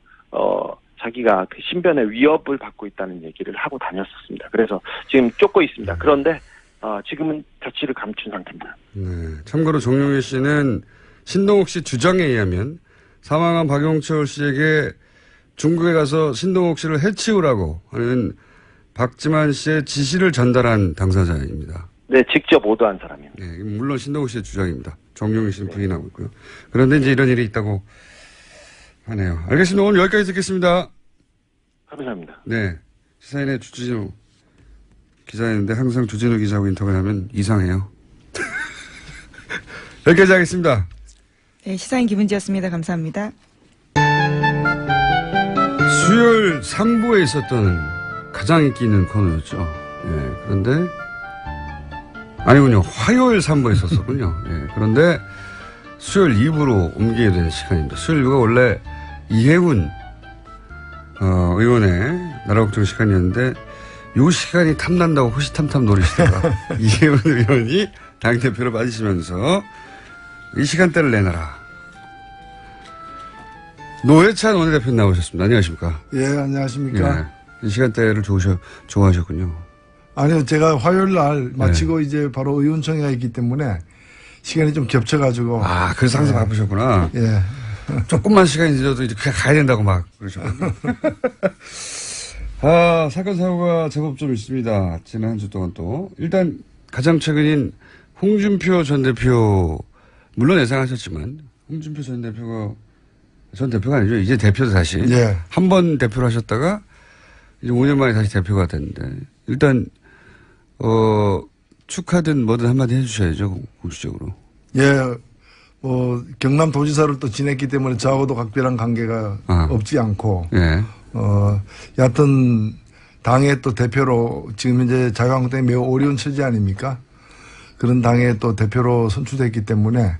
자기가 신변의 위협을 받고 있다는 얘기를 하고 다녔었습니다. 그래서 지금 쫓고 있습니다. 그런데 지금은 자취를 감춘 상태입니다. 네. 참고로 정용희 씨는 신동욱 씨 주장에 의하면 사망한 박용철 씨에게 중국에 가서 신동욱 씨를 해치우라고 하는 박지만 씨의 지시를 전달한 당사자입니다. 네, 직접 오도한 사람입니다. 네, 물론 신동욱 씨의 주장입니다. 정용희 씨는 부인하고 있고요. 그런데 이제 이런 일이 있다고 하네요. 알겠습니다. 오늘 여기까지 듣겠습니다. 감사합니다. 네. 시사인의 주진우 기자였는데 항상 주진우 기자하고 인터뷰를 하면 이상해요. 여기까지 하겠습니다. 네, 시사인 김은지였습니다. 감사합니다. 수요일 3부에 있었던 가장 인기 있는 코너였죠. 예, 그런데 아니군요. 화요일 3부에 있었었군요. 예, 그런데 수요일 2부로 옮기게 된 시간입니다. 수요일 2부가 원래 이해훈 의원의 나라걱정 시간이었는데 이 시간이 탐난다고 호시탐탐 노리시다가 이해훈 의원이 당대표로 빠지시면서 이 시간대를 내놔라. 노회찬 원내대표 나오셨습니다. 안녕하십니까? 예, 안녕하십니까? 예, 이 시간대를 좋아하셨군요. 아니요, 제가 화요일 날 마치고 이제 바로 의원총회가 있기 때문에 시간이 좀 겹쳐가지고. 그래서 항상 바쁘셨구나. 예. 조금만 시간이 늦어도 이제 그냥 가야 된다고 막 그러셨군요. 사건 사고가 제법 좀 있습니다. 지난 한 주 동안 또. 일단 가장 최근인 홍준표 전 대표, 물론 예상하셨지만, 홍준표 전 대표가 아니죠. 이제 대표도 다시. 예. 한 번 대표를 하셨다가 이제 5년 만에 다시 대표가 됐는데, 일단, 축하든 뭐든 한마디 해주셔야죠. 공식적으로. 예. 경남도지사를 또 지냈기 때문에 저하고도 각별한 관계가 없지 않고. 예. 여하튼 당의 또 대표로 지금 현재 자유한국당이 매우 어려운 처지 아닙니까? 그런 당의 또 대표로 선출됐기 때문에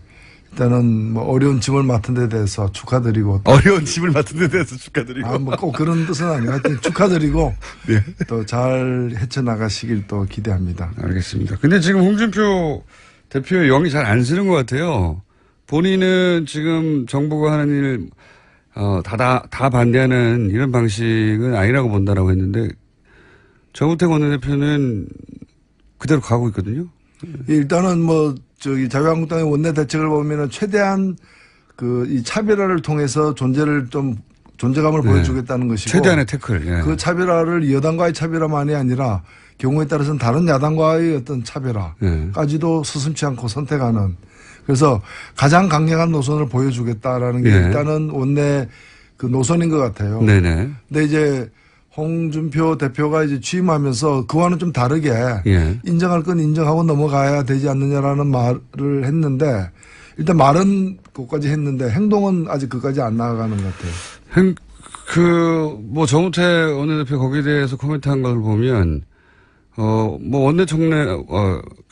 일단은 뭐 어려운 짐을 맡은 데 대해서 축하드리고. 어려운 짐을 맡은 데 대해서 축하드리고. 뭐 꼭 그런 뜻은 아니고 하여튼 축하드리고. 네. 또 잘 헤쳐나가시길 또 기대합니다. 알겠습니다. 근데 지금 홍준표 대표의 영이 잘 안 쓰는 것 같아요. 본인은 지금 정부가 하는 일, 다 반대하는 이런 방식은 아니라고 본다라고 했는데, 정우택 원내대표는 그대로 가고 있거든요. 일단은 자유한국당의 원내 대책을 보면은 최대한 이 차별화를 통해서 존재감을 보여주겠다는 것이고. 최대한의 태클. 예. 그 차별화를 여당과의 차별화만이 아니라 경우에 따라서는 다른 야당과의 어떤 차별화까지도 서슴지 않고 선택하는. 그래서 가장 강력한 노선을 보여주겠다라는 게 일단은 원내 노선인 것 같아요. 네네. 근데 이제 홍준표 대표가 이제 취임하면서 그와는 좀 다르게 인정할 건 인정하고 넘어가야 되지 않느냐라는 말을 했는데 일단 말은 그것까지 했는데 행동은 아직 그까지 안 나아가는 것 같아요. 정우택 원내대표 거기에 대해서 코멘트한 걸 보면 원내총회,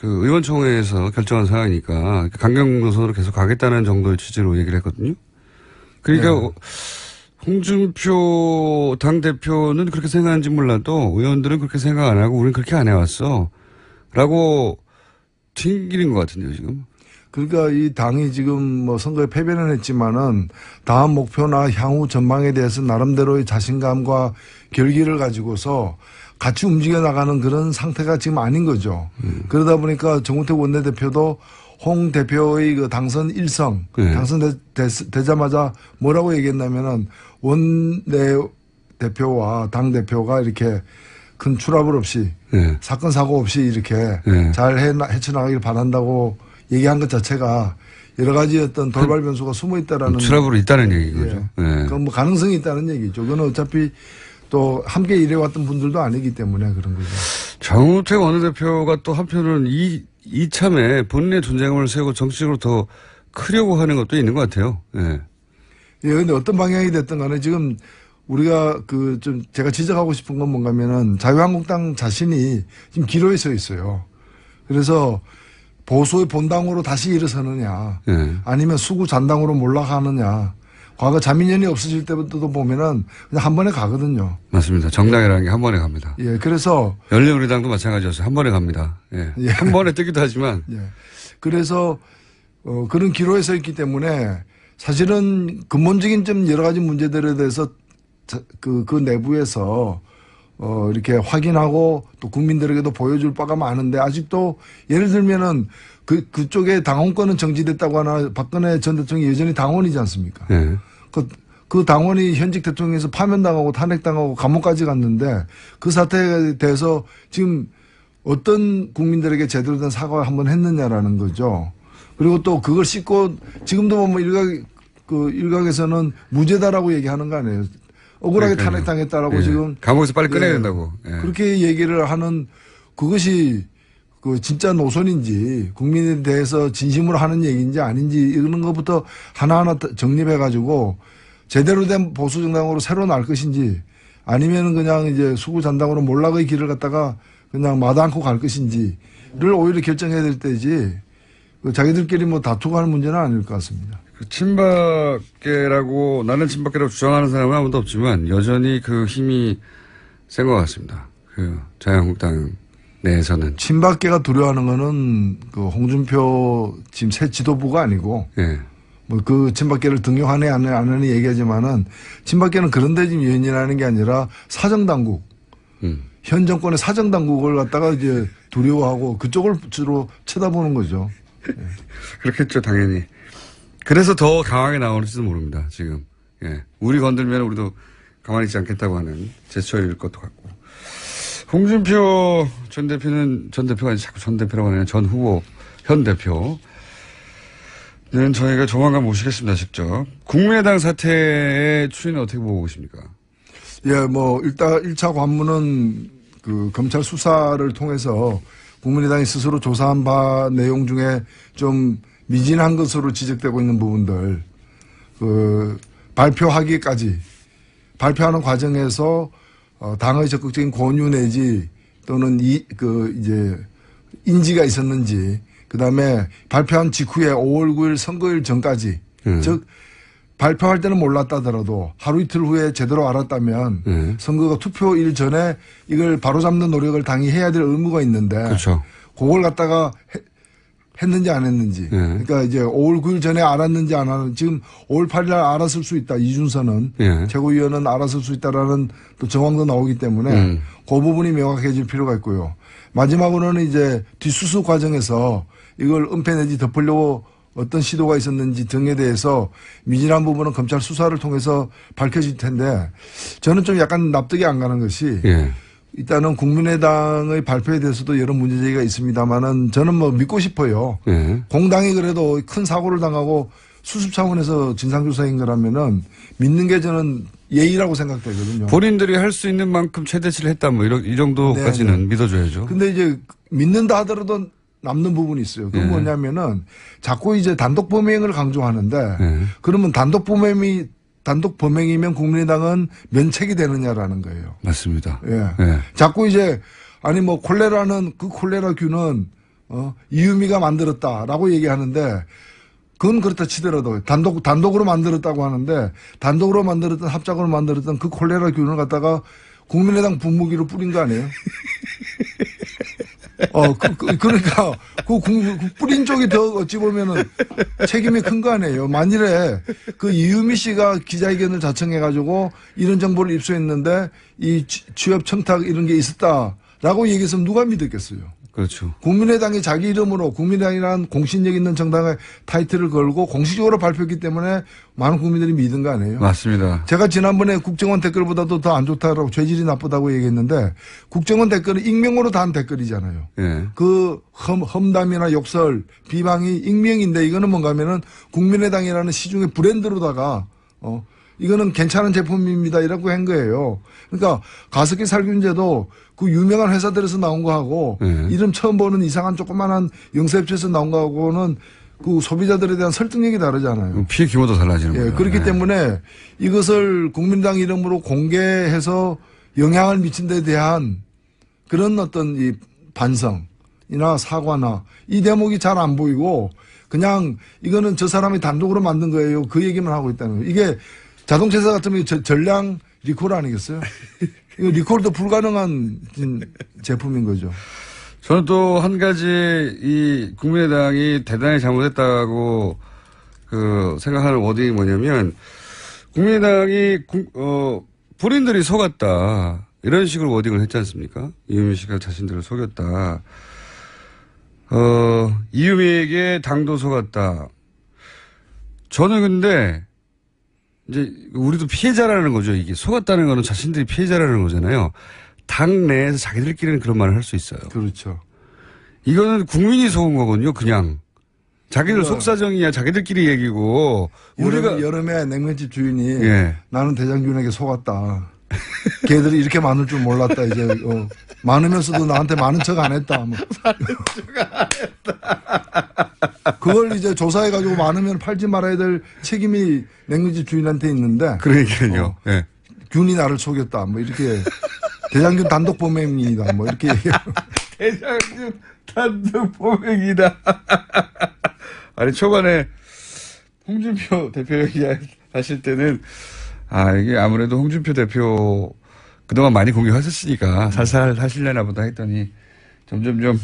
의원총회에서 결정한 사항이니까 강경 노선으로 계속 가겠다는 정도의 취지로 얘기를 했거든요. 그러니까 홍준표 당대표는 그렇게 생각하는지 몰라도 의원들은 그렇게 생각 안 하고 우리는 그렇게 안 해왔어. 라고 튕기는 것 같은데요, 지금. 그러니까 이 당이 지금 선거에 패배는 했지만은 다음 목표나 향후 전망에 대해서 나름대로의 자신감과 결기를 가지고서 같이 움직여 나가는 그런 상태가 지금 아닌 거죠. 그러다 보니까 정우택 원내대표도 홍 대표의 당선 일성, 당선되자마자 뭐라고 얘기했냐면은 원내 대표와 당 대표가 이렇게 큰 추락을 없이 사건 사고 없이 이렇게 잘 헤쳐나가길 바란다고 얘기한 것 자체가 여러 가지 어떤 돌발 변수가 숨어 있다라는. 트러블이 있다는 얘기죠. 예. 예. 그건 뭐 가능성이 있다는 얘기죠. 그건 어차피 또 함께 일해왔던 분들도 아니기 때문에 그런 거죠. 정우택 원내대표가 또 한편으로는 이참에 본인의 존재감을 세우고 정치적으로 더 크려고 하는 것도 있는 것 같아요. 예. 예, 근데 어떤 방향이 됐든 간에 지금 우리가 좀 제가 지적하고 싶은 건 뭔가면은 자유한국당 자신이 지금 기로에 서 있어요. 그래서 보수의 본당으로 다시 일어서느냐, 예. 아니면 수구 잔당으로 몰락하느냐. 과거 자민련이 없어질 때부터도 보면은 그냥 한 번에 가거든요. 맞습니다. 정당이라는 게 한 번에 갑니다. 예, 그래서 열린우리당도 마찬가지였어요. 한 번에 갑니다. 예. 예. 한 번에 뜨기도 하지만. 예. 그래서 그런 기로에 서 있기 때문에 사실은 근본적인 좀 여러 가지 문제들에 대해서 그 내부에서 이렇게 확인하고 또 국민들에게도 보여줄 바가 많은데 아직도 예를 들면은 그쪽에 당원권은 정지됐다고 하나 박근혜 전 대통령이 여전히 당원이지 않습니까? 예. 그 당원이 현직 대통령에서 파면당하고 탄핵당하고 감옥까지 갔는데 그 사태에 대해서 지금 어떤 국민들에게 제대로 된 사과를 한번 했느냐라는 거죠. 그리고 또 그걸 씻고 지금도 뭐 일각에서는 무죄다라고 얘기하는 거 아니에요. 억울하게 그러니까요. 탄핵당했다라고 예. 지금. 감옥에서 빨리 꺼내야 예. 된다고. 예. 그렇게 얘기를 하는 그것이 진짜 노선인지 국민에 대해서 진심으로 하는 얘기인지 아닌지 이런 것부터 하나하나 정립해가지고 제대로 된 보수정당으로 새로 날 것인지 아니면은 그냥 이제 수구잔당으로 몰락의 길을 갖다가 그냥 마다않고 갈 것인지를 오히려 결정해야 될 때지 자기들끼리 뭐 다투고 하는 문제는 아닐 것 같습니다. 그 친박계라고 나는 친박계라고 주장하는 사람은 아무도 없지만 여전히 그 힘이 센 것 같습니다. 그 자유한국당 내에서는. 친박계가 두려워하는 거는 그 홍준표 지금 새 지도부가 아니고 예. 뭐 그 친박계를 등용하네 안 하네 얘기하지만은 친박계는 그런데 지금 연연하는 게 아니라 사정당국 현 정권의 사정당국을 갖다가 이제 두려워하고 그쪽을 주로 쳐다보는 거죠. 예. 그렇겠죠, 당연히. 그래서 더 강하게 나오는지도 모릅니다, 지금. 예. 우리 건들면 우리도 가만히 있지 않겠다고 하는 제스처일 것도 같고. 홍준표 전 대표가 아니라 자꾸 전 대표라고 하네요. 전 후보, 현 대표는 저희가 조만간 모시겠습니다, 직접. 국민의당 사태의 추이는 어떻게 보고 계십니까? 예, 뭐, 일단 1차 관문은 그 검찰 수사를 통해서 국민의당이 스스로 조사한 바 내용 중에 좀 미진한 것으로 지적되고 있는 부분들, 발표하기까지, 발표하는 과정에서 당의 적극적인 권유 내지 또는 이제 인지가 있었는지, 그 다음에 발표한 직후에 5월 9일 선거일 전까지, 즉, 발표할 때는 몰랐다더라도 하루 이틀 후에 제대로 알았다면 선거가 투표일 전에 이걸 바로잡는 노력을 당이 해야 될 의무가 있는데 그렇죠. 그걸 갖다가 했는지 안 했는지 그러니까 이제 5월 9일 전에 알았는지 안 알았는지 지금 5월 8일 날 알았을 수 있다. 이준서는 최고위원은 알았을 수 있다라는 또 정황도 나오기 때문에 그 부분이 명확해질 필요가 있고요. 마지막으로는 이제 뒷수습 과정에서 이걸 은폐 내지 덮으려고 어떤 시도가 있었는지 등에 대해서 미진한 부분은 검찰 수사를 통해서 밝혀질 텐데 저는 좀 약간 납득이 안 가는 것이 일단은 국민의당의 발표에 대해서도 여러 문제제기가 있습니다만은 저는 뭐 믿고 싶어요. 공당이 그래도 큰 사고를 당하고 수습 차원에서 진상조사인 거라면은 믿는 게 저는 예의라고 생각되거든요. 본인들이 할 수 있는 만큼 최대치를 했다 뭐 이 정도까지는 네네. 믿어줘야죠. 근데 이제 믿는다 하더라도 남는 부분이 있어요. 그건 뭐냐면은 자꾸 이제 단독 범행을 강조하는데 그러면 단독 범행이면 국민의당은 면책이 되느냐라는 거예요. 맞습니다. 예. 자꾸 이제 아니 뭐 콜레라는 그 콜레라균은 이유미가 만들었다라고 얘기하는데 그건 그렇다 치더라도 단독으로 만들었다고 하는데 단독으로 만들었던 합작으로 만들었던 그 콜레라균을 갖다가 국민의당 분무기로 뿌린 거 아니에요? 그러니까, 그 뿌린 쪽이 더 어찌 보면은 책임이 큰 거 아니에요. 만일에 그 이유미 씨가 기자회견을 자청해가지고 이런 정보를 입수했는데 이 취업 청탁 이런 게 있었다라고 얘기했으면 누가 믿었겠어요? 그렇죠. 국민의당이 자기 이름으로 국민의당이라는 공신력 있는 정당의 타이틀을 걸고 공식적으로 발표했기 때문에 많은 국민들이 믿은 거 아니에요? 맞습니다. 제가 지난번에 국정원 댓글보다도 더 안 좋다고 죄질이 나쁘다고 얘기했는데 국정원 댓글은 익명으로 단 댓글이잖아요. 예. 그 험담이나 욕설, 비방이 익명인데 이거는 뭔가 하면은 국민의당이라는 시중의 브랜드로다가 이거는 괜찮은 제품입니다. 이라고 한 거예요. 그러니까 가습기 살균제도 그 유명한 회사들에서 나온 거하고 이름 처음 보는 이상한 조그만한 영세업체에서 나온 거하고는 그 소비자들에 대한 설득력이 다르잖아요. 피해 규모도 달라지는 거예요. 그렇기 네. 때문에 이것을 국민당 이름으로 공개해서 영향을 미친 데 대한 그런 어떤 이 반성이나 사과나 이 대목이 잘 안 보이고 그냥 이거는 저 사람이 단독으로 만든 거예요. 그 얘기만 하고 있다는 거예요. 이게 자동차 회사 같으면 전량 리콜 아니겠어요? 이거 리콜도 불가능한 제품인 거죠. 저는 또 한 가지 이 국민의당이 대단히 잘못했다고 생각하는 워딩이 뭐냐면 국민의당이 본인들이 속았다 이런 식으로 워딩을 했지 않습니까? 이유미 씨가 자신들을 속였다. 이유미에게 당도 속았다. 저는 근데 이제 우리도 피해자라는 거죠. 이게 속았다는 거는 자신들이 피해자라는 거잖아요. 당 내에서 자기들끼리는 그런 말을 할 수 있어요. 그렇죠. 이거는 국민이 속은 거거든요. 그냥 자기들 속사정이야 자기들끼리 얘기고 우리가 여름에 냉면집 주인이 예. 나는 대장균에게 속았다. 걔들이 이렇게 많을 줄 몰랐다. 이제 많으면서도 나한테 많은 척 안 했다. 뭐. 많은 척 안 했다. 그걸 이제 조사해가지고 많으면 팔지 말아야 될 책임이 냉면집 주인한테 있는데. 그러니까요. 예. 균이 나를 속였다. 뭐 이렇게 대장균 단독 범행이다. 뭐 이렇게 대장균 단독 범행이다. 아니 초반에 홍준표 대표 얘기하실 때는 이게 아무래도 홍준표 대표 그동안 많이 공격하셨으니까 살살 하실려나 보다 했더니 점점점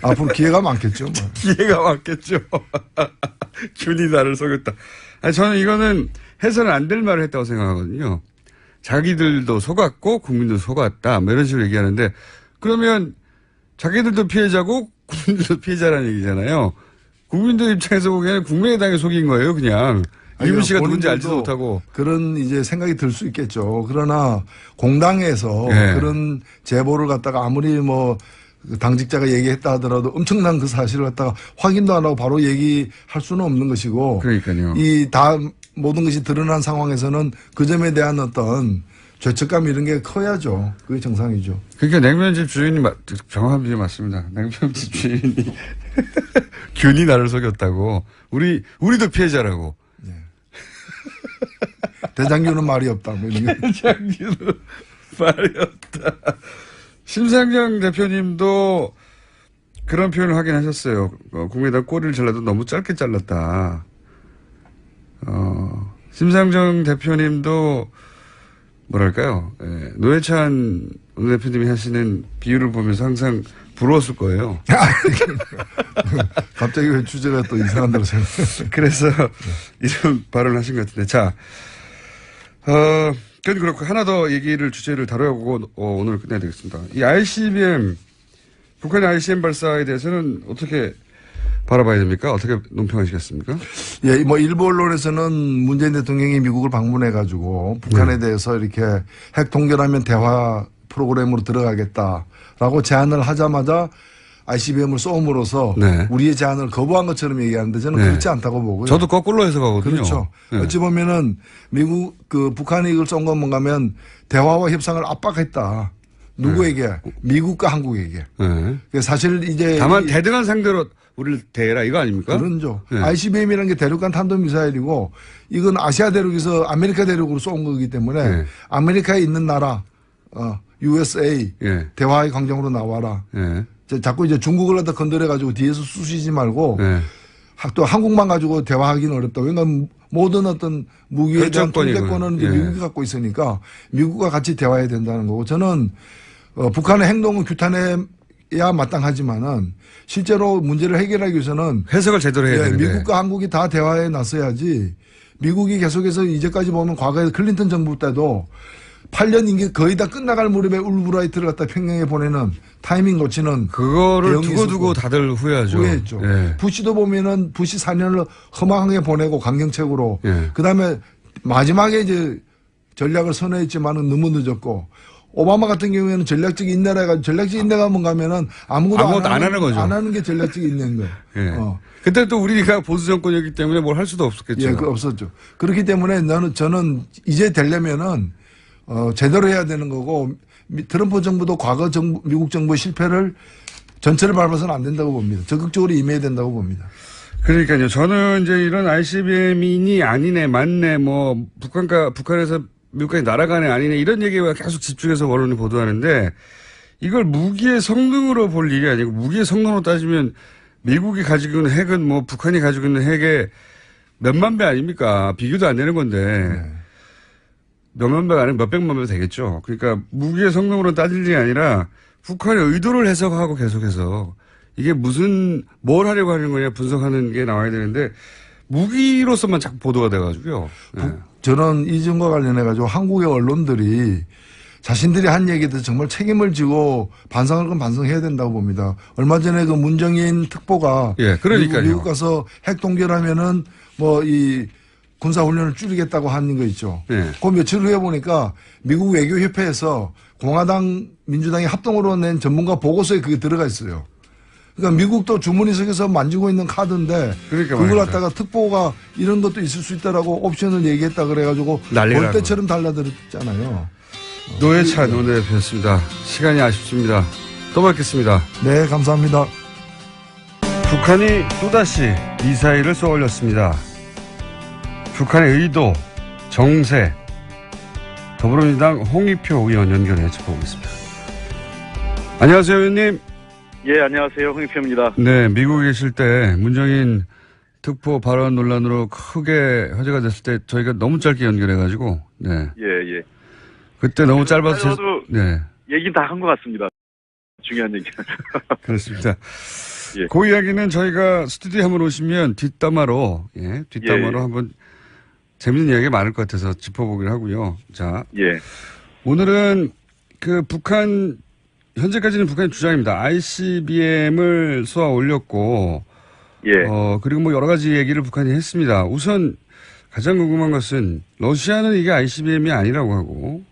앞으로 기회가 많겠죠. 뭐. 기회가 많겠죠. 균이 나를 속였다. 아니, 저는 이거는 해서는 안 될 말을 했다고 생각하거든요. 자기들도 속았고 국민도 속았다. 뭐 이런 식으로 얘기하는데 그러면 자기들도 피해자고 국민들도 피해자라는 얘기잖아요. 국민들 입장에서 보기에는 국민의당에 속인 거예요. 그냥. 이유미 씨가 누군지 알지도 못하고. 그런 이제 생각이 들 수 있겠죠. 그러나 공당에서 네. 그런 제보를 갖다가 아무리 뭐 당직자가 얘기했다 하더라도 엄청난 그 사실을 갖다가 확인도 안 하고 바로 얘기할 수는 없는 것이고. 그러니까요. 이 다 모든 것이 드러난 상황에서는 그 점에 대한 어떤 죄책감 이런 게 커야죠. 그게 정상이죠. 그러니까 냉면집 주인이 정확한 비유 맞습니다. 냉면집 주인이 균이 나를 속였다고. 우리도 피해자라고. 네. 대장균은 말이 없다. 뭐 이런 대장균은 말이 없다. 심상정 대표님도 그런 표현을 하긴 하셨어요. 국민의당 꼬리를 잘라도 너무 짧게 잘랐다. 심상정 대표님도 뭐랄까요. 노회찬 원내대표님이 하시는 비유를 보면서 항상 부러웠을 거예요. 갑자기 왜 주제가 또 이상한 데로 생각. 그래서 이런 발언을 하신 것 같은데. 자, 그건 그렇고 하나 더 주제를 다뤄보고 오늘 끝내야 되겠습니다. 이 ICBM, 북한의 ICBM 발사에 대해서는 어떻게 바라봐야 됩니까? 어떻게 논평하시겠습니까? 예, 뭐 일부 언론에서는 문재인 대통령이 미국을 방문해가지고 북한에 대해서 이렇게 핵 동결하면 대화 프로그램으로 들어가겠다라고 제안을 하자마자 ICBM을 쏘음으로써 네. 우리의 제안을 거부한 것처럼 얘기하는데 저는 네. 그렇지 않다고 보고요. 저도 거꾸로 해석하거든요. 그렇죠. 네. 어찌 보면은 북한이 이걸 쏜 건 뭔가면 대화와 협상을 압박했다. 누구에게? 미국과 한국에게. 네. 사실 이제 다만 대등한 상대로 우리를 대해라 이거 아닙니까? 그런죠. 네. ICBM이라는 게 대륙간 탄도미사일이고 이건 아시아 대륙에서 아메리카 대륙으로 쏜 거기 때문에 네. 아메리카에 있는 나라 USA 예. 대화의 광장으로 나와라. 예. 자꾸 이제 중국을 갖다 건드려가지고 뒤에서 쑤시지 말고 예. 또 한국만 가지고 대화하기는 어렵다. 왜냐하면 모든 어떤 무기에 대한 통제권은 예. 미국이 갖고 있으니까 미국과 같이 대화해야 된다는 거고 저는 북한의 행동은 규탄해야 마땅하지만은 실제로 문제를 해결하기 위해서는 해석을 제대로 해야 되는데. 미국과 한국이 다 대화에 나서야지 미국이 계속해서 이제까지 보면 과거에 클린턴 정부 때도 8년 임기 거의 다 끝나갈 무렵에 울브라이트를 갖다 평양에 보내는 타이밍 놓치는 그거를 대응이 두고두고 있었고. 다들 후회하죠. 후회했죠. 예. 부시도 보면은 부시 4년을 허망하게 보내고 강경책으로 예. 그다음에 마지막에 이제 전략을 선회했지만은 너무 늦었고 오바마 같은 경우에는 전략적 인내라 해가지고 전략적 인내가 뭔가 하면은 아무것도 안 하는 거죠. 안 하는 게 전략적 인내인 거예요. 예. 그때 또 우리가 보수 정권이었기 때문에 뭘 할 수도 없었겠죠. 예, 그 없었죠. 그렇기 때문에 저는 이제 되려면은 제대로 해야 되는 거고 트럼프 정부도 과거 미국 정부의 실패를 전체를 밟아서는 안 된다고 봅니다. 적극적으로 임해야 된다고 봅니다. 그러니까요. 저는 이제 이런 ICBM이니 아니네, 맞네, 뭐 북한에서 미국까지 날아가네, 아니네 이런 얘기가 계속 집중해서 언론이 보도하는데 이걸 무기의 성능으로 볼 일이 아니고 무기의 성능으로 따지면 미국이 가지고 있는 핵은 뭐 북한이 가지고 있는 핵의 몇만 배 아닙니까? 비교도 안 되는 건데. 네. 몇만 배가 아니면 몇백만 배 되겠죠. 그러니까 무기의 성능으로 따질 일이 아니라 북한의 의도를 해석하고 계속해서 이게 뭘 하려고 하는 거냐 분석하는 게 나와야 되는데 무기로서만 자꾸 보도가 돼가지고요. 네. 저는 이 점과 관련해가지고 한국의 언론들이 자신들이 한 얘기에 대해서 정말 책임을 지고 반성할 건 반성해야 된다고 봅니다. 얼마 전에 그 문정인 특보가 예, 그러니까요. 미국 가서 핵 동결하면은 뭐 이 군사훈련을 줄이겠다고 하는 거 있죠. 네. 그 며칠 후에 보니까 미국 외교협회에서 공화당, 민주당이 합동으로 낸 전문가 보고서에 그게 들어가 있어요. 그러니까 미국도 주머니속에서 만지고 있는 카드인데 그러니까 그걸 말입니다. 갖다가 특보가 이런 것도 있을 수 있다라고 옵션을 얘기했다 그래가지고 난리라고. 벌떼처럼 달라들었잖아요. 노회찬 원내대표였습니다. 시간이 아쉽습니다. 또 뵙겠습니다. 네, 감사합니다. 북한이 또다시 미사일을 쏘아 올렸습니다. 북한의 의도, 정세, 더불어민주당 홍익표 의원 연결해 짚어보겠습니다. 안녕하세요, 의원님. 예, 안녕하세요. 홍익표입니다. 네, 미국에 계실 때 문정인 특보 발언 논란으로 크게 화제가 됐을 때 저희가 너무 짧게 연결해가지고, 네. 예, 예. 그때 너무 짧아서, 짧아도 네. 얘기는 다 한 것 같습니다. 중요한 얘기는. 그렇습니다. 예. 그 이야기는 저희가 스튜디오에 한번 오시면 뒷담화로 예. 한번 재밌는 이야기가 많을 것 같아서 짚어보기로 하고요. 자, 예. 오늘은 현재까지는 북한의 주장입니다. ICBM을 쏘아 올렸고, 예. 그리고 뭐 여러 가지 얘기를 북한이 했습니다. 우선 가장 궁금한 것은 러시아는 이게 ICBM이 아니라고 하고,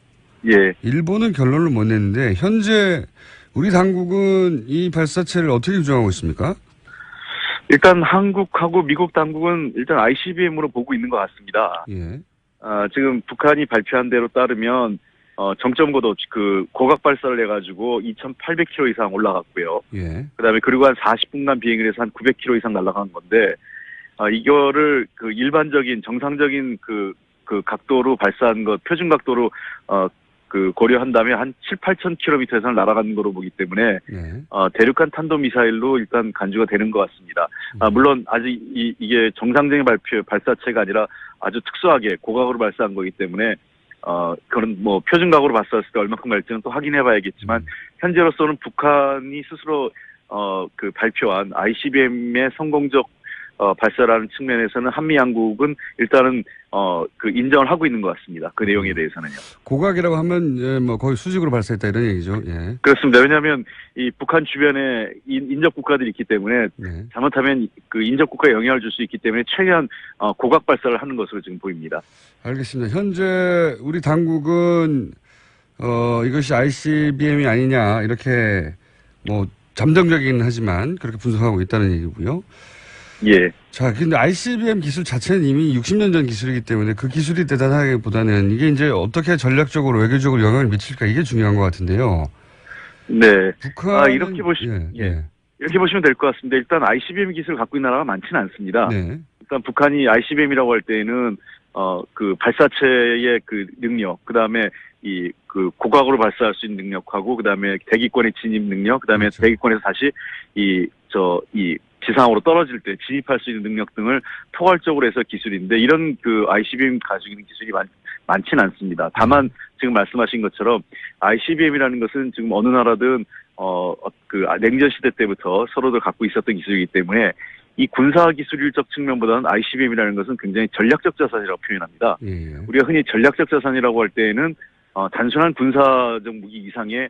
예. 일본은 결론을 못 냈는데, 현재 우리 당국은 이 발사체를 어떻게 규정하고 있습니까? 일단 한국하고 미국 당국은 일단 ICBM으로 보고 있는 것 같습니다. 예. 지금 북한이 발표한 대로 따르면 정점고도 그 고각 발사를 해가지고 2,800km 이상 올라갔고요. 예. 그리고 한 40분간 비행을 해서 한 900km 이상 날아간 건데 이거를 그 일반적인 정상적인 그 각도로 발사한 것 표준 각도로 그 고려한다면 한 7,8,000km 이상 날아가는 거로 보기 때문에 예. 대륙간 탄도미사일로 일단 간주가 되는 것 같습니다. 물론 아직 이게 정상적인 발사체가 아니라 아주 특수하게 고각으로 발사한 거기 때문에 그런 뭐 표준각으로 발사했을 때 얼마큼 갈지는 또 확인해 봐야겠지만 현재로서는 북한이 스스로 그 발표한 ICBM의 성공적 발사라는 측면에서는 한미 양국은 일단은 그 인정을 하고 있는 것 같습니다. 그 내용에 대해서는요. 고각이라고 하면 뭐 거의 수직으로 발사했다 이런 얘기죠. 예. 그렇습니다. 왜냐하면 이 북한 주변에 인접 국가들이 있기 때문에 네. 잘못하면 그 인접 국가에 영향을 줄 수 있기 때문에 최대한 고각 발사를 하는 것으로 지금 보입니다. 알겠습니다. 현재 우리 당국은 이것이 ICBM이 아니냐 이렇게 뭐 잠정적이긴 하지만 그렇게 분석하고 있다는 얘기고요. 예. 자, 근데 ICBM 기술 자체는 이미 60년 전 기술이기 때문에 그 기술이 대단하기보다는 이게 이제 어떻게 전략적으로 외교적으로 영향을 미칠까 이게 중요한 것 같은데요. 네. 북한 이렇게 이렇게 보시면 될 것 같습니다. 일단 ICBM 기술을 갖고 있는 나라가 많지는 않습니다. 네. 일단 북한이 ICBM이라고 할 때에는 그 발사체의 그 능력, 그다음에 이 그 고각으로 발사할 수 있는 능력하고 그다음에 대기권의 진입 능력, 그다음에 그렇죠. 대기권에서 다시 이 지상으로 떨어질 때 진입할 수 있는 능력 등을 포괄적으로 해서 기술인데 이런 그 ICBM 가지고 있는 기술이 많지는 않습니다. 다만 지금 말씀하신 것처럼 ICBM이라는 것은 지금 어느 나라든 그 냉전 시대 때부터 서로들 갖고 있었던 기술이기 때문에 이 군사 기술적 측면보다는 ICBM이라는 것은 굉장히 전략적 자산이라고 표현합니다. 예. 우리가 흔히 전략적 자산이라고 할 때에는 단순한 군사적 무기 이상의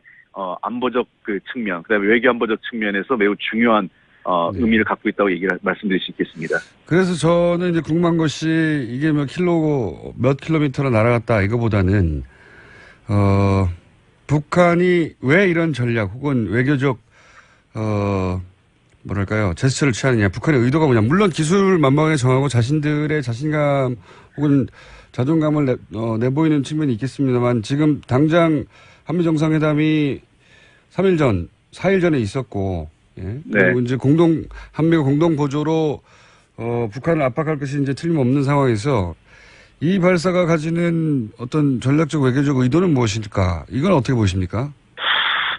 안보적 그 측면, 그다음에 외교 안보적 측면에서 매우 중요한 의미를 갖고 있다고 말씀드릴 수 있겠습니다. 그래서 저는 이제 궁금한 것이 이게 몇 킬로미터로 날아갔다 이거보다는 북한이 왜 이런 전략 혹은 외교적 뭐랄까요 제스처를 취하느냐, 북한의 의도가 뭐냐. 물론 기술을 만만하게 정하고 자신들의 자신감 혹은 자존감을 내보이는 측면이 있겠습니다만, 지금 당장 한미 정상회담이 3일 전, 4일 전에 있었고, 예. 네. 그리고 이제 한미가 공동 보조로 북한을 압박할 것이 이제 틀림없는 상황에서 이 발사가 가지는 어떤 전략적 외교적 의도는 무엇일까? 이건 어떻게 보십니까?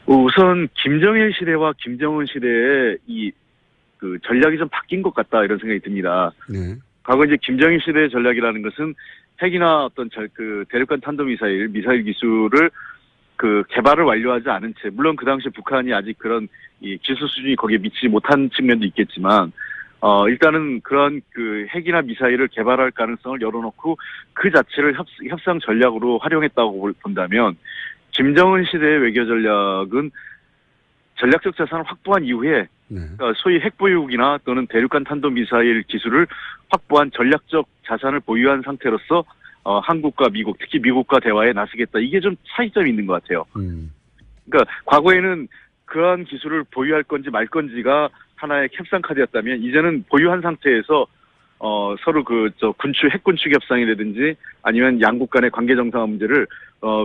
우선 김정일 시대와 김정은 시대의 그 전략이 좀 바뀐 것 같다, 이런 생각이 듭니다. 네. 과거 이제 김정일 시대의 전략이라는 것은 핵이나 어떤 그 대륙간 탄도미사일, 미사일 기술을 그 개발을 완료하지 않은 채, 물론 그 당시 북한이 아직 그런 이 기술 수준이 거기에 미치지 못한 측면도 있겠지만, 일단은 그런 그 핵이나 미사일을 개발할 가능성을 열어놓고 그 자체를 협상 전략으로 활용했다고 본다면, 김정은 시대의 외교 전략은 전략적 자산을 확보한 이후에 그러니까 소위 핵보유국이나 또는 대륙간 탄도미사일 기술을 확보한 전략적 자산을 보유한 상태로서 한국과 미국, 특히 미국과 대화에 나서겠다. 이게 좀 차이점이 있는 것 같아요. 그러니까 과거에는 그러한 기술을 보유할 건지 말 건지가 하나의 협상 카드였다면, 이제는 보유한 상태에서 서로 핵 군축 협상이라든지 아니면 양국 간의 관계 정상화 문제를